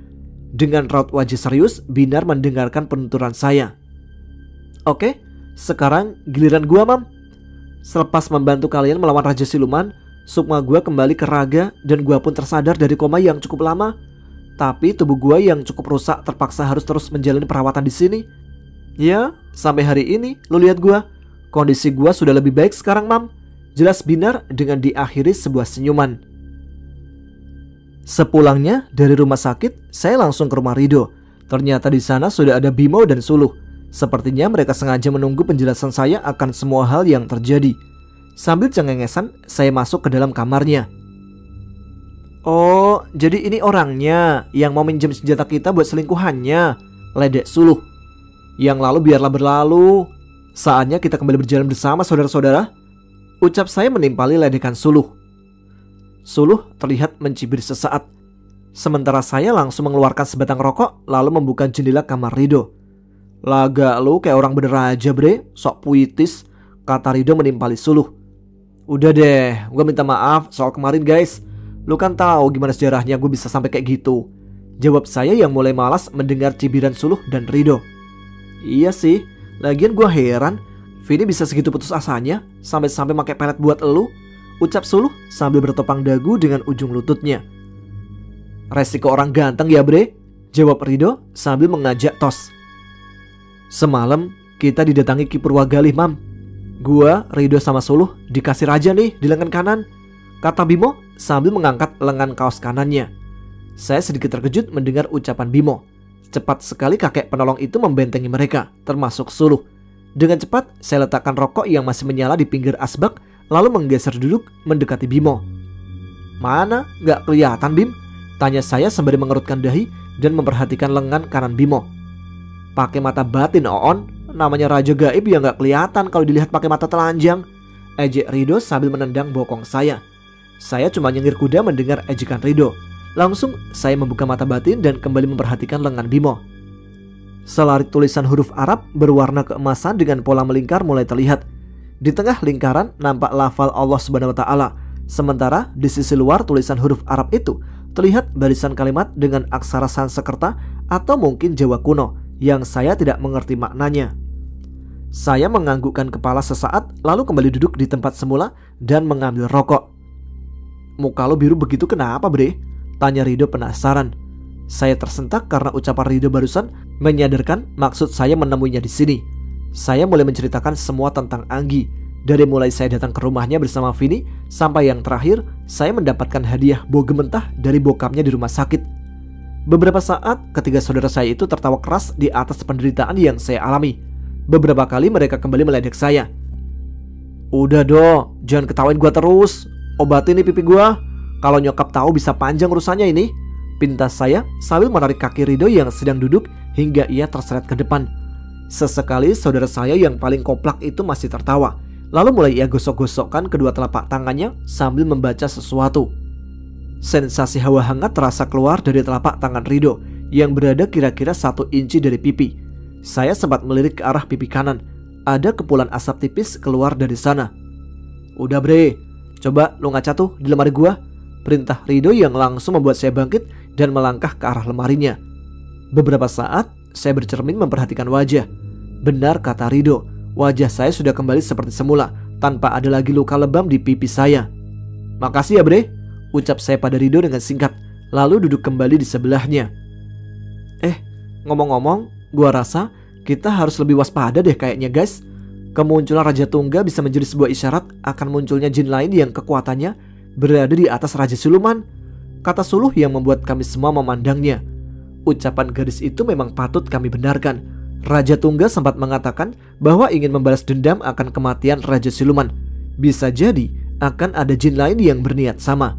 Dengan raut wajah serius, Binar mendengarkan penuturan saya. "Oke, sekarang giliran gua, Mam. Selepas membantu kalian melawan Raja Siluman, sukma gua kembali ke Raga dan gua pun tersadar dari koma yang cukup lama. Tapi tubuh gua yang cukup rusak terpaksa harus terus menjalani perawatan di sini. Ya, sampai hari ini lu lihat gua, kondisi gua sudah lebih baik sekarang, Mam," jelas Binar dengan diakhiri sebuah senyuman. Sepulangnya dari rumah sakit, saya langsung ke rumah Rido. Ternyata di sana sudah ada Bimo dan Suluh. Sepertinya mereka sengaja menunggu penjelasan saya akan semua hal yang terjadi. Sambil cengengesan, saya masuk ke dalam kamarnya. "Oh, jadi ini orangnya yang mau minjem senjata kita buat selingkuhannya," ledek Suluh. "Yang lalu biarlah berlalu. Saatnya kita kembali berjalan bersama, saudara-saudara," ucap saya menimpali ledekan Suluh. Suluh terlihat mencibir sesaat. Sementara saya langsung mengeluarkan sebatang rokok lalu membuka jendela kamar Rido. "Laga lu kayak orang bener aja, bre, sok puitis," kata Rido menimpali Suluh. "Udah deh, gue minta maaf soal kemarin, guys. Lu kan tahu gimana sejarahnya gue bisa sampai kayak gitu," jawab saya yang mulai malas mendengar cibiran Suluh dan Rido. "Iya sih, lagian gue heran Vini bisa segitu putus asanya sampai-sampai pakai pelet buat elu," ucap Suluh sambil bertopang dagu dengan ujung lututnya. "Resiko orang ganteng ya, bre," jawab Rido sambil mengajak tos. "Semalam kita didatangi Ki Purwagalih, Mam. Gua, Rido sama Suluh dikasih raja nih di lengan kanan," kata Bimo sambil mengangkat lengan kaos kanannya. Saya sedikit terkejut mendengar ucapan Bimo. Cepat sekali kakek penolong itu membentengi mereka, termasuk Suluh. Dengan cepat saya letakkan rokok yang masih menyala di pinggir asbak, lalu menggeser duduk mendekati Bimo. "Mana? Gak kelihatan, Bim?" tanya saya sembari mengerutkan dahi dan memperhatikan lengan kanan Bimo. "Pakai mata batin, Oon. Namanya raja gaib ya gak kelihatan kalau dilihat pakai mata telanjang," ejek Rido sambil menendang bokong saya. Saya cuma nyengir kuda mendengar ejekan Rido. Langsung saya membuka mata batin dan kembali memperhatikan lengan Bimo. Selarik tulisan huruf Arab berwarna keemasan dengan pola melingkar mulai terlihat. Di tengah lingkaran nampak lafal Allah Subhanahu wa Ta'ala. Sementara di sisi luar tulisan huruf Arab itu terlihat barisan kalimat dengan aksara Sanskerta atau mungkin Jawa kuno yang saya tidak mengerti maknanya. Saya menganggukkan kepala sesaat lalu kembali duduk di tempat semula dan mengambil rokok. Muka lo biru begitu kenapa, Bre? Tanya Rido penasaran. Saya tersentak karena ucapan Rido barusan menyadarkan maksud saya menemuinya di sini. Saya mulai menceritakan semua tentang Anggi. Dari mulai saya datang ke rumahnya bersama Vini sampai yang terakhir saya mendapatkan hadiah bogem mentah dari bokapnya di rumah sakit. Beberapa saat ketiga saudara saya itu tertawa keras di atas penderitaan yang saya alami. Beberapa kali mereka kembali meledek saya. Udah dong, jangan ketawain gua terus. Obatin nih pipi gua. Kalau nyokap tahu bisa panjang urusannya ini. Pintas saya sambil menarik kaki Rido yang sedang duduk hingga ia terseret ke depan. Sesekali saudara saya yang paling koplak itu masih tertawa. Lalu mulai ia gosok-gosokkan kedua telapak tangannya sambil membaca sesuatu. Sensasi hawa hangat terasa keluar dari telapak tangan Rido yang berada kira-kira 1 inci dari pipi. Saya sempat melirik ke arah pipi kanan. Ada kepulan asap tipis keluar dari sana. Udah Bre, coba lu ngaca tuh di lemari gua. Perintah Rido yang langsung membuat saya bangkit dan melangkah ke arah lemarinya. Beberapa saat saya bercermin memperhatikan wajah. Benar kata Rido, wajah saya sudah kembali seperti semula tanpa ada lagi luka lebam di pipi saya. Makasih ya Bre, ucap saya pada Rido dengan singkat, lalu duduk kembali di sebelahnya. Ngomong-ngomong, gua rasa kita harus lebih waspada deh kayaknya guys. Kemunculan Raja Tungga bisa menjadi sebuah isyarat akan munculnya jin lain yang kekuatannya berada di atas Raja Siluman. Kata Suluh yang membuat kami semua memandangnya. Ucapan gadis itu memang patut kami benarkan. Raja Tungga sempat mengatakan bahwa ingin membalas dendam akan kematian Raja Siluman. Bisa jadi akan ada jin lain yang berniat sama.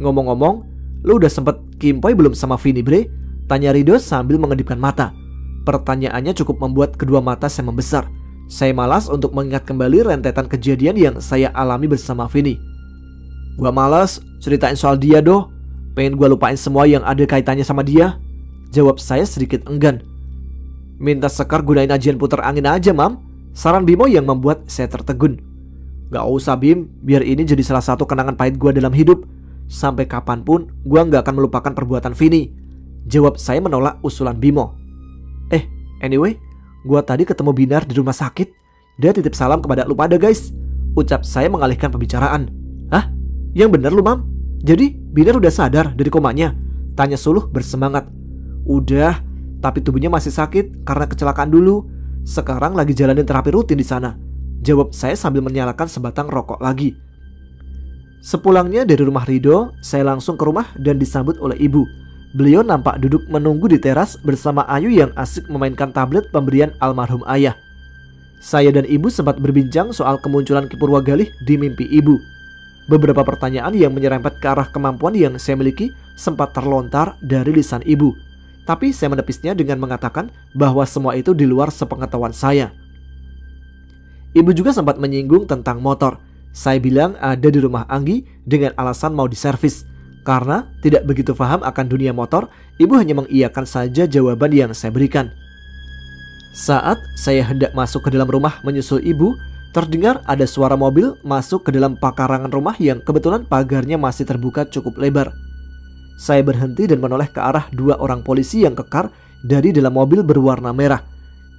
Ngomong-ngomong, lu udah sempet kimpoi belum sama Vini Bre? Tanya Rido sambil mengedipkan mata. Pertanyaannya cukup membuat kedua mata saya membesar. Saya malas untuk mengingat kembali rentetan kejadian yang saya alami bersama Vini. Gua malas ceritain soal dia doh. Pengen gua lupain semua yang ada kaitannya sama dia. Jawab saya sedikit enggan. Minta Sekar gunain ajian puter angin aja Mam. Saran Bimo yang membuat saya tertegun. Gak usah Bim, biar ini jadi salah satu kenangan pahit gua dalam hidup. Sampai kapanpun gua gak akan melupakan perbuatan Vini. Jawab saya menolak usulan Bimo. Anyway, gua tadi ketemu Binar di rumah sakit. Dia titip salam kepada lu pada guys. Ucap saya mengalihkan pembicaraan. Hah? Yang bener lu Mam? Jadi Binar udah sadar dari komanya? Tanya Suluh bersemangat. Udah, tapi tubuhnya masih sakit karena kecelakaan dulu. Sekarang lagi jalanin terapi rutin di sana. Jawab saya sambil menyalakan sebatang rokok lagi. Sepulangnya dari rumah Rido, saya langsung ke rumah dan disambut oleh ibu. Beliau nampak duduk menunggu di teras bersama Ayu yang asik memainkan tablet pemberian almarhum ayah. Saya dan ibu sempat berbincang soal kemunculan Ki Purwagalih di mimpi ibu. Beberapa pertanyaan yang menyerempet ke arah kemampuan yang saya miliki sempat terlontar dari lisan ibu. Tapi saya menepisnya dengan mengatakan bahwa semua itu di luar sepengetahuan saya. Ibu juga sempat menyinggung tentang motor. Saya bilang ada di rumah Anggi dengan alasan mau diservis. Karena tidak begitu paham akan dunia motor, ibu hanya mengiyakan saja jawaban yang saya berikan. Saat saya hendak masuk ke dalam rumah menyusul ibu, terdengar ada suara mobil masuk ke dalam pekarangan rumah yang kebetulan pagarnya masih terbuka cukup lebar. Saya berhenti dan menoleh ke arah 2 orang polisi yang kekar dari dalam mobil berwarna merah.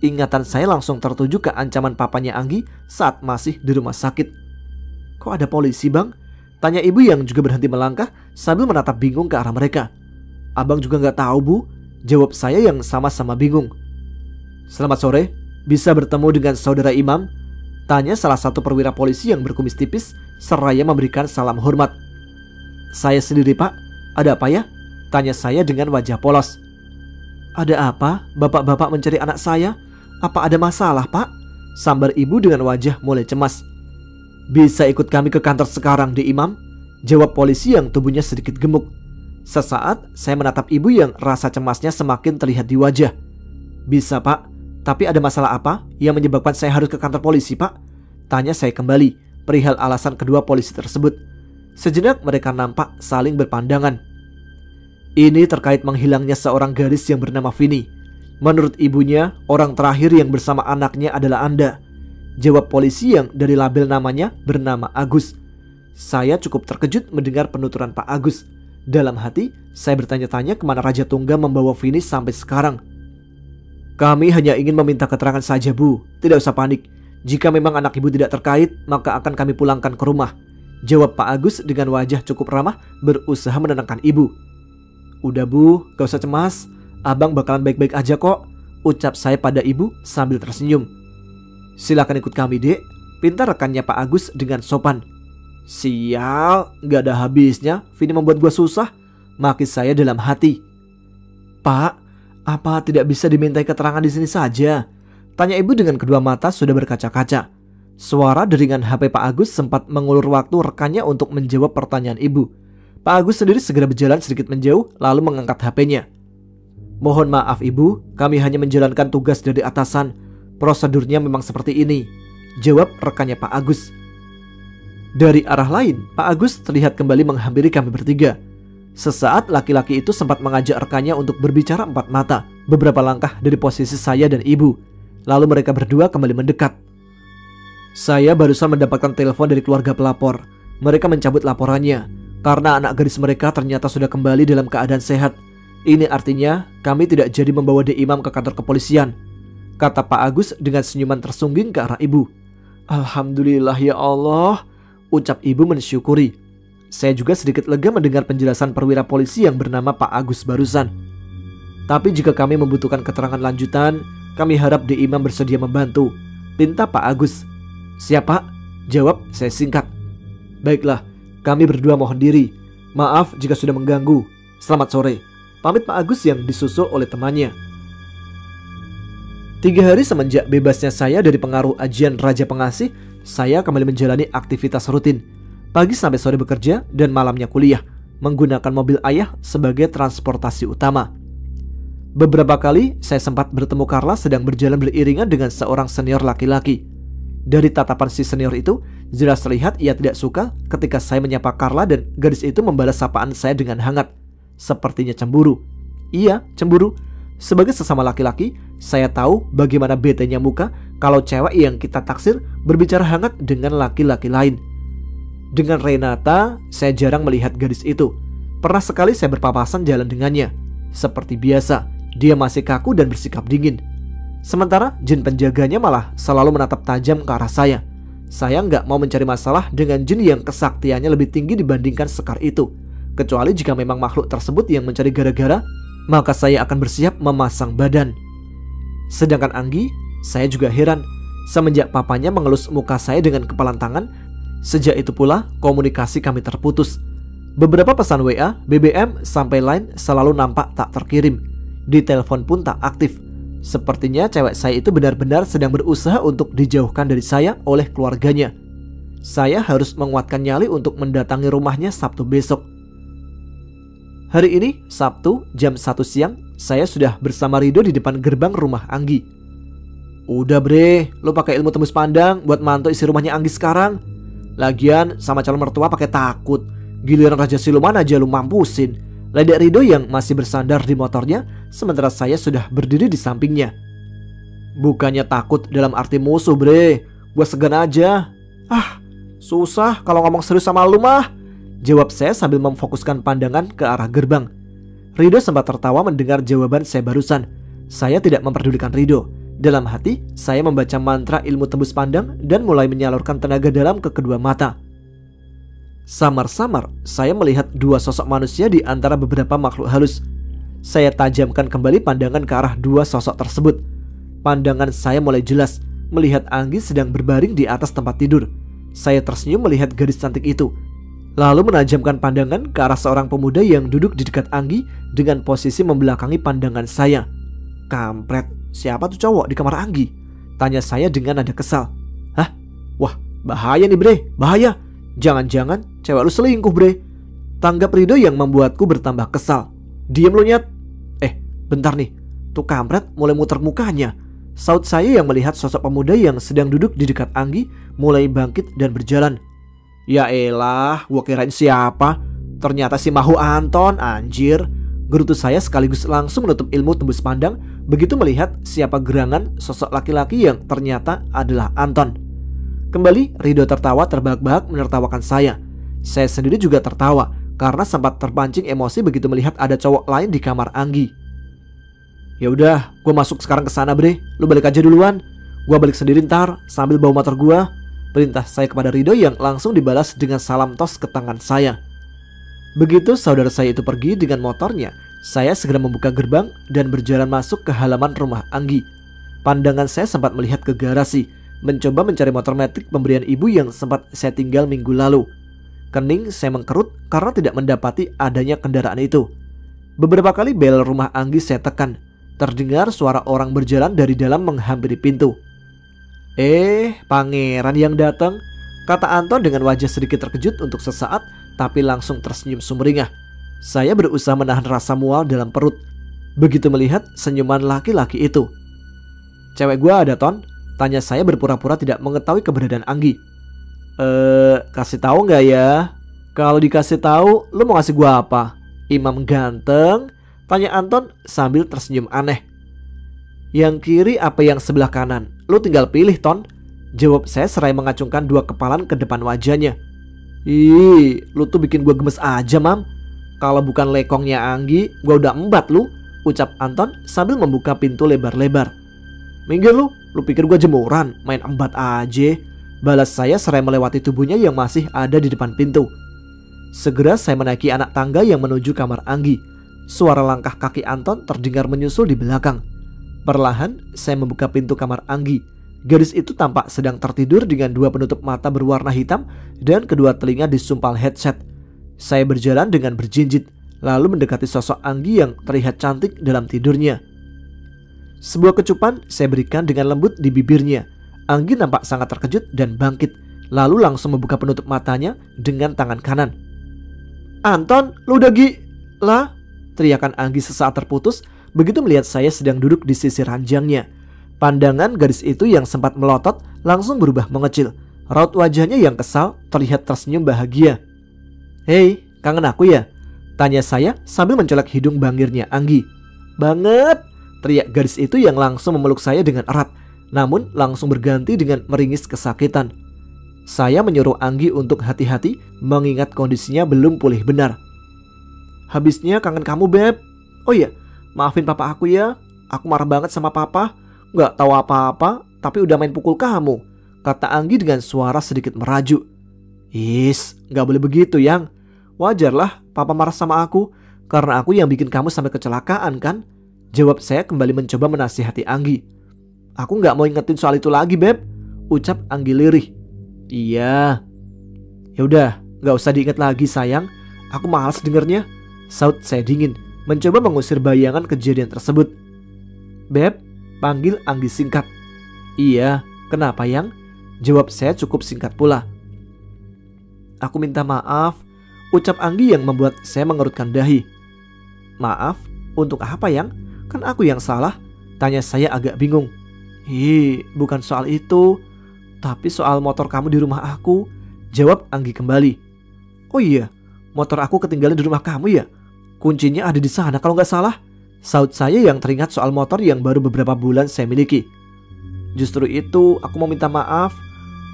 Ingatan saya langsung tertuju ke ancaman papanya Anggi saat masih di rumah sakit. Kok ada polisi bang? Tanya ibu yang juga berhenti melangkah sambil menatap bingung ke arah mereka. Abang juga gak tahu bu, jawab saya yang sama-sama bingung. Selamat sore, bisa bertemu dengan saudara Imam? Tanya salah satu perwira polisi yang berkumis tipis seraya memberikan salam hormat. Saya sendiri pak, ada apa ya? Tanya saya dengan wajah polos. Ada apa? Bapak-bapak mencari anak saya? Apa ada masalah pak? Sambar ibu dengan wajah mulai cemas. Bisa ikut kami ke kantor sekarang di Imam? Jawab polisi yang tubuhnya sedikit gemuk. Sesaat saya menatap ibu yang rasa cemasnya semakin terlihat di wajah. Bisa pak, tapi ada masalah apa yang menyebabkan saya harus ke kantor polisi pak? Tanya saya kembali perihal alasan kedua polisi tersebut. Sejenak mereka nampak saling berpandangan. Ini terkait menghilangnya seorang gadis yang bernama Vini. Menurut ibunya, orang terakhir yang bersama anaknya adalah Anda. Jawab polisi yang dari label namanya bernama Agus. Saya cukup terkejut mendengar penuturan Pak Agus. Dalam hati, saya bertanya-tanya kemana Raja Tungga membawa Vini sampai sekarang. Kami hanya ingin meminta keterangan saja bu, tidak usah panik. Jika memang anak ibu tidak terkait, maka akan kami pulangkan ke rumah. Jawab Pak Agus dengan wajah cukup ramah, berusaha menenangkan ibu. Udah Bu, gak usah cemas, abang bakalan baik-baik aja kok, ucap saya pada ibu sambil tersenyum. Silakan ikut kami Dek, pinta rekannya Pak Agus dengan sopan. Sial, gak ada habisnya, Vini membuat gua susah, maki saya dalam hati. Pak, apa tidak bisa dimintai keterangan di sini saja? Tanya ibu dengan kedua mata sudah berkaca-kaca. Suara deringan HP Pak Agus sempat mengulur waktu rekannya untuk menjawab pertanyaan ibu. Pak Agus sendiri segera berjalan sedikit menjauh lalu mengangkat HP-nya. Mohon maaf ibu, kami hanya menjalankan tugas dari atasan. Prosedurnya memang seperti ini, jawab rekannya Pak Agus. Dari arah lain, Pak Agus terlihat kembali menghampiri kami bertiga. Sesaat laki-laki itu sempat mengajak rekannya untuk berbicara empat mata, beberapa langkah dari posisi saya dan ibu. Lalu mereka berdua kembali mendekat. Saya barusan mendapatkan telepon dari keluarga pelapor. Mereka mencabut laporannya karena anak gadis mereka ternyata sudah kembali dalam keadaan sehat. Ini artinya kami tidak jadi membawa D. Imam ke kantor kepolisian, kata Pak Agus dengan senyuman tersungging ke arah ibu. Alhamdulillah ya Allah, ucap ibu mensyukuri. Saya juga sedikit lega mendengar penjelasan perwira polisi yang bernama Pak Agus barusan. Tapi jika kami membutuhkan keterangan lanjutan, kami harap D. Imam bersedia membantu, pinta Pak Agus. Siapa? Jawab saya singkat. Baiklah, kami berdua mohon diri. Maaf jika sudah mengganggu. Selamat sore, pamit Pak Agus yang disusul oleh temannya. 3 hari semenjak bebasnya saya dari pengaruh ajian Raja Pengasih, saya kembali menjalani aktivitas rutin. Pagi sampai sore bekerja dan malamnya kuliah, menggunakan mobil ayah sebagai transportasi utama. Beberapa kali saya sempat bertemu Carla sedang berjalan beriringan dengan seorang senior laki-laki. Dari tatapan si senior itu, jelas terlihat ia tidak suka ketika saya menyapa Carla dan gadis itu membalas sapaan saya dengan hangat. Sepertinya cemburu. Iya, cemburu. Sebagai sesama laki-laki, saya tahu bagaimana betenya muka kalau cewek yang kita taksir berbicara hangat dengan laki-laki lain. Dengan Renata, saya jarang melihat gadis itu. Pernah sekali saya berpapasan jalan dengannya. Seperti biasa, dia masih kaku dan bersikap dingin. Sementara jin penjaganya malah selalu menatap tajam ke arah saya. Saya nggak mau mencari masalah dengan jin yang kesaktiannya lebih tinggi dibandingkan Sekar itu. Kecuali jika memang makhluk tersebut yang mencari gara-gara, maka saya akan bersiap memasang badan. Sedangkan Anggi, saya juga heran. Semenjak papanya mengelus muka saya dengan kepalan tangan, sejak itu pula komunikasi kami terputus. Beberapa pesan WA, BBM, sampai Line selalu nampak tak terkirim. Di telepon pun tak aktif. Sepertinya cewek saya itu benar-benar sedang berusaha untuk dijauhkan dari saya oleh keluarganya. Saya harus menguatkan nyali untuk mendatangi rumahnya Sabtu besok. Hari ini, Sabtu, jam 1 siang, saya sudah bersama Rido di depan gerbang rumah Anggi. Udah bre, lo pakai ilmu tembus pandang buat mantau isi rumahnya Anggi sekarang. Lagian sama calon mertua pakai takut. Giliran Raja Siluman aja lu mampusin. Ledek Rido yang masih bersandar di motornya, sementara saya sudah berdiri di sampingnya. Bukannya takut dalam arti musuh bre, gua segan aja. Ah, susah kalau ngomong serius sama lu mah, jawab saya sambil memfokuskan pandangan ke arah gerbang. Rido sempat tertawa mendengar jawaban saya barusan. Saya tidak memperdulikan Rido. Dalam hati, saya membaca mantra ilmu tembus pandang dan mulai menyalurkan tenaga dalam ke kedua mata. Samar-samar, saya melihat dua sosok manusia di antara beberapa makhluk halus. Saya tajamkan kembali pandangan ke arah dua sosok tersebut. Pandangan saya mulai jelas, melihat Anggi sedang berbaring di atas tempat tidur. Saya tersenyum melihat gadis cantik itu, lalu menajamkan pandangan ke arah seorang pemuda yang duduk di dekat Anggi dengan posisi membelakangi pandangan saya. Kampret, siapa tuh cowok di kamar Anggi? Tanya saya dengan nada kesal. Hah? Wah, bahaya nih bre, bahaya. Jangan-jangan cewek lu selingkuh bre. Tanggap Rido yang membuatku bertambah kesal. Diam lu nyat. Bentar nih, tuh kampret mulai muter mukanya. Saut saya yang melihat sosok pemuda yang sedang duduk di dekat Anggi mulai bangkit dan berjalan. Ya elah, gua kirain siapa. Ternyata si Mahu Anton, anjir. Gerutu saya sekaligus langsung menutup ilmu tembus pandang begitu melihat siapa gerangan sosok laki-laki yang ternyata adalah Anton. Kembali Rido tertawa terbahak-bahak menertawakan saya. Saya sendiri juga tertawa karena sempat terpancing emosi begitu melihat ada cowok lain di kamar Anggi. Ya udah, gue masuk sekarang ke sana bre. Lu balik aja duluan. Gue balik sendiri ntar sambil bawa motor gue. Perintah saya kepada Rido yang langsung dibalas dengan salam tos ke tangan saya. Begitu saudara saya itu pergi dengan motornya, saya segera membuka gerbang dan berjalan masuk ke halaman rumah Anggi. Pandangan saya sempat melihat ke garasi, mencoba mencari motor metik pemberian ibu yang sempat saya tinggal minggu lalu. Kening saya mengkerut karena tidak mendapati adanya kendaraan itu. Beberapa kali bel rumah Anggi saya tekan. Terdengar suara orang berjalan dari dalam menghampiri pintu. Pangeran yang datang, kata Anton dengan wajah sedikit terkejut untuk sesaat, tapi langsung tersenyum sumringah. Saya berusaha menahan rasa mual dalam perut begitu melihat senyuman laki-laki itu. Cewek gua ada, Ton? Tanya saya berpura-pura tidak mengetahui keberadaan Anggi. Kasih tahu nggak ya? Kalau dikasih tahu, lu mau ngasih gua apa? Imam ganteng? Tanya Anton sambil tersenyum aneh. Yang kiri apa yang sebelah kanan? Lu tinggal pilih, Ton. Jawab saya seraya mengacungkan dua kepalan ke depan wajahnya. Ih, lu tuh bikin gua gemes aja, Mam. Kalau bukan lekongnya Anggi, gua udah embat lu, ucap Anton sambil membuka pintu lebar-lebar. Minggir lu pikir gua jemuran, main embat aja. Balas saya seraya melewati tubuhnya yang masih ada di depan pintu. Segera saya menaiki anak tangga yang menuju kamar Anggi. Suara langkah kaki Anton terdengar menyusul di belakang. Perlahan saya membuka pintu kamar Anggi. Gadis itu tampak sedang tertidur dengan dua penutup mata berwarna hitam dan kedua telinga disumpal headset. Saya berjalan dengan berjinjit, lalu mendekati sosok Anggi yang terlihat cantik dalam tidurnya. Sebuah kecupan saya berikan dengan lembut di bibirnya. Anggi nampak sangat terkejut dan bangkit, lalu langsung membuka penutup matanya dengan tangan kanan. Anton, lu udah gila? Teriakan Anggi sesaat terputus begitu melihat saya sedang duduk di sisi ranjangnya. Pandangan gadis itu yang sempat melotot langsung berubah mengecil. Raut wajahnya yang kesal terlihat tersenyum bahagia. Hei, kangen aku ya? Tanya saya sambil mencolek hidung bangirnya Anggi. Banget, teriak gadis itu yang langsung memeluk saya dengan erat, namun langsung berganti dengan meringis kesakitan. Saya menyuruh Anggi untuk hati-hati mengingat kondisinya belum pulih benar. Habisnya kangen kamu, Beb. Oh iya, maafin papa aku ya. Aku marah banget sama papa. Gak tahu apa-apa, tapi udah main pukul kamu, kata Anggi dengan suara sedikit merajuk. Gak boleh begitu, Yang. Wajarlah papa marah sama aku, karena aku yang bikin kamu sampai kecelakaan kan? Jawab saya kembali mencoba menasihati Anggi. Aku gak mau ingetin soal itu lagi, Beb, ucap Anggi lirih. Iya. Yaudah, gak usah diingat lagi, sayang. Aku malas dengernya, saut saya dingin, mencoba mengusir bayangan kejadian tersebut. Beb, panggil Anggi singkat. Iya, kenapa, Yang? Jawab saya cukup singkat pula. Aku minta maaf, ucap Anggi yang membuat saya mengerutkan dahi. Maaf? Untuk apa, Yang? Kan aku yang salah, tanya saya agak bingung. Bukan soal itu, tapi soal motor kamu di rumah aku, jawab Anggi kembali. Oh iya, motor aku ketinggalan di rumah kamu ya? Kuncinya ada di sana kalau nggak salah, saut saya yang teringat soal motor yang baru beberapa bulan saya miliki. Justru itu aku mau minta maaf,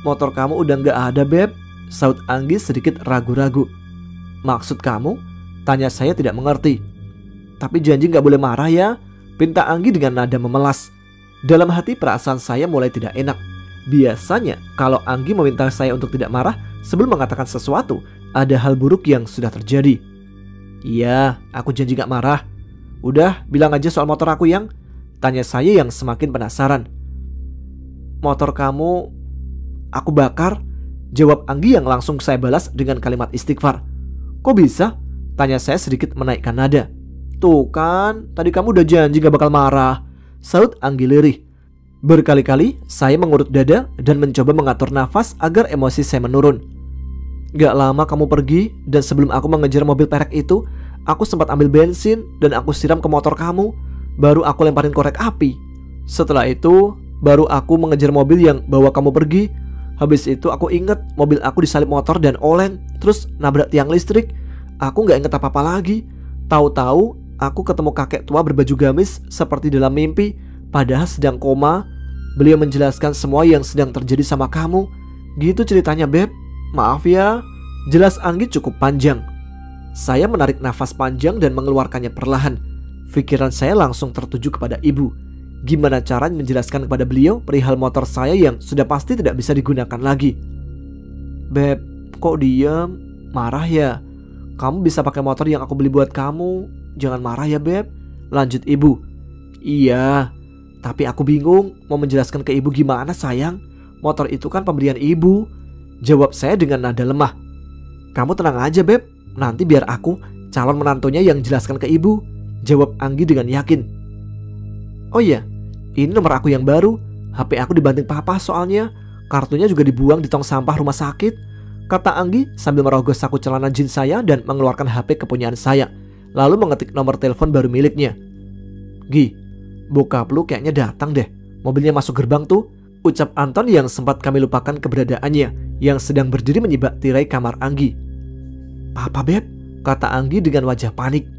motor kamu udah nggak ada, Beb, saut Anggi sedikit ragu-ragu. Maksud kamu? Tanya saya tidak mengerti. Tapi janji nggak boleh marah ya, pinta Anggi dengan nada memelas. Dalam hati perasaan saya mulai tidak enak. Biasanya kalau Anggi meminta saya untuk tidak marah sebelum mengatakan sesuatu, ada hal buruk yang sudah terjadi. Iya, aku janji gak marah. Udah, bilang aja soal motor aku, Yang. Tanya saya yang semakin penasaran. Motor kamu aku bakar, jawab Anggi yang langsung saya balas dengan kalimat istighfar. Kok bisa? Tanya saya sedikit menaikkan nada. Tuh kan, tadi kamu udah janji gak bakal marah, saut Anggi lirih. Berkali-kali saya mengurut dada dan mencoba mengatur nafas agar emosi saya menurun. Gak lama kamu pergi dan sebelum aku mengejar mobil perek itu, aku sempat ambil bensin dan aku siram ke motor kamu. Baru aku lemparin korek api. Setelah itu baru aku mengejar mobil yang bawa kamu pergi. Habis itu aku inget mobil aku disalip motor dan oleng, terus nabrak tiang listrik. Aku gak inget apa-apa lagi. Tahu-tahu aku ketemu kakek tua berbaju gamis seperti dalam mimpi, padahal sedang koma. Beliau menjelaskan semua yang sedang terjadi sama kamu. Gitu ceritanya, Beb. Maaf ya. Jelas Anggi cukup panjang. Saya menarik nafas panjang dan mengeluarkannya perlahan. Pikiran saya langsung tertuju kepada ibu. Gimana caranya menjelaskan kepada beliau perihal motor saya yang sudah pasti tidak bisa digunakan lagi. Beb, kok diam? Marah ya? Kamu bisa pakai motor yang aku beli buat kamu. Jangan marah ya Beb, lanjut ibu. Iya, tapi aku bingung mau menjelaskan ke ibu gimana sayang. Motor itu kan pemberian ibu, jawab saya dengan nada lemah. Kamu tenang aja Beb, nanti biar aku, calon menantunya, yang jelaskan ke ibu, jawab Anggi dengan yakin. Oh iya, ini nomor aku yang baru. HP aku dibanting papa soalnya. Kartunya juga dibuang di tong sampah rumah sakit, kata Anggi sambil merogoh saku celana jeans saya dan mengeluarkan HP kepunyaan saya, lalu mengetik nomor telepon baru miliknya. Gi, bokap lu kayaknya datang deh. Mobilnya masuk gerbang tuh, ucap Anton yang sempat kami lupakan keberadaannya, yang sedang berdiri menyibak tirai kamar Anggi. Papa Beb, kata Anggi dengan wajah panik.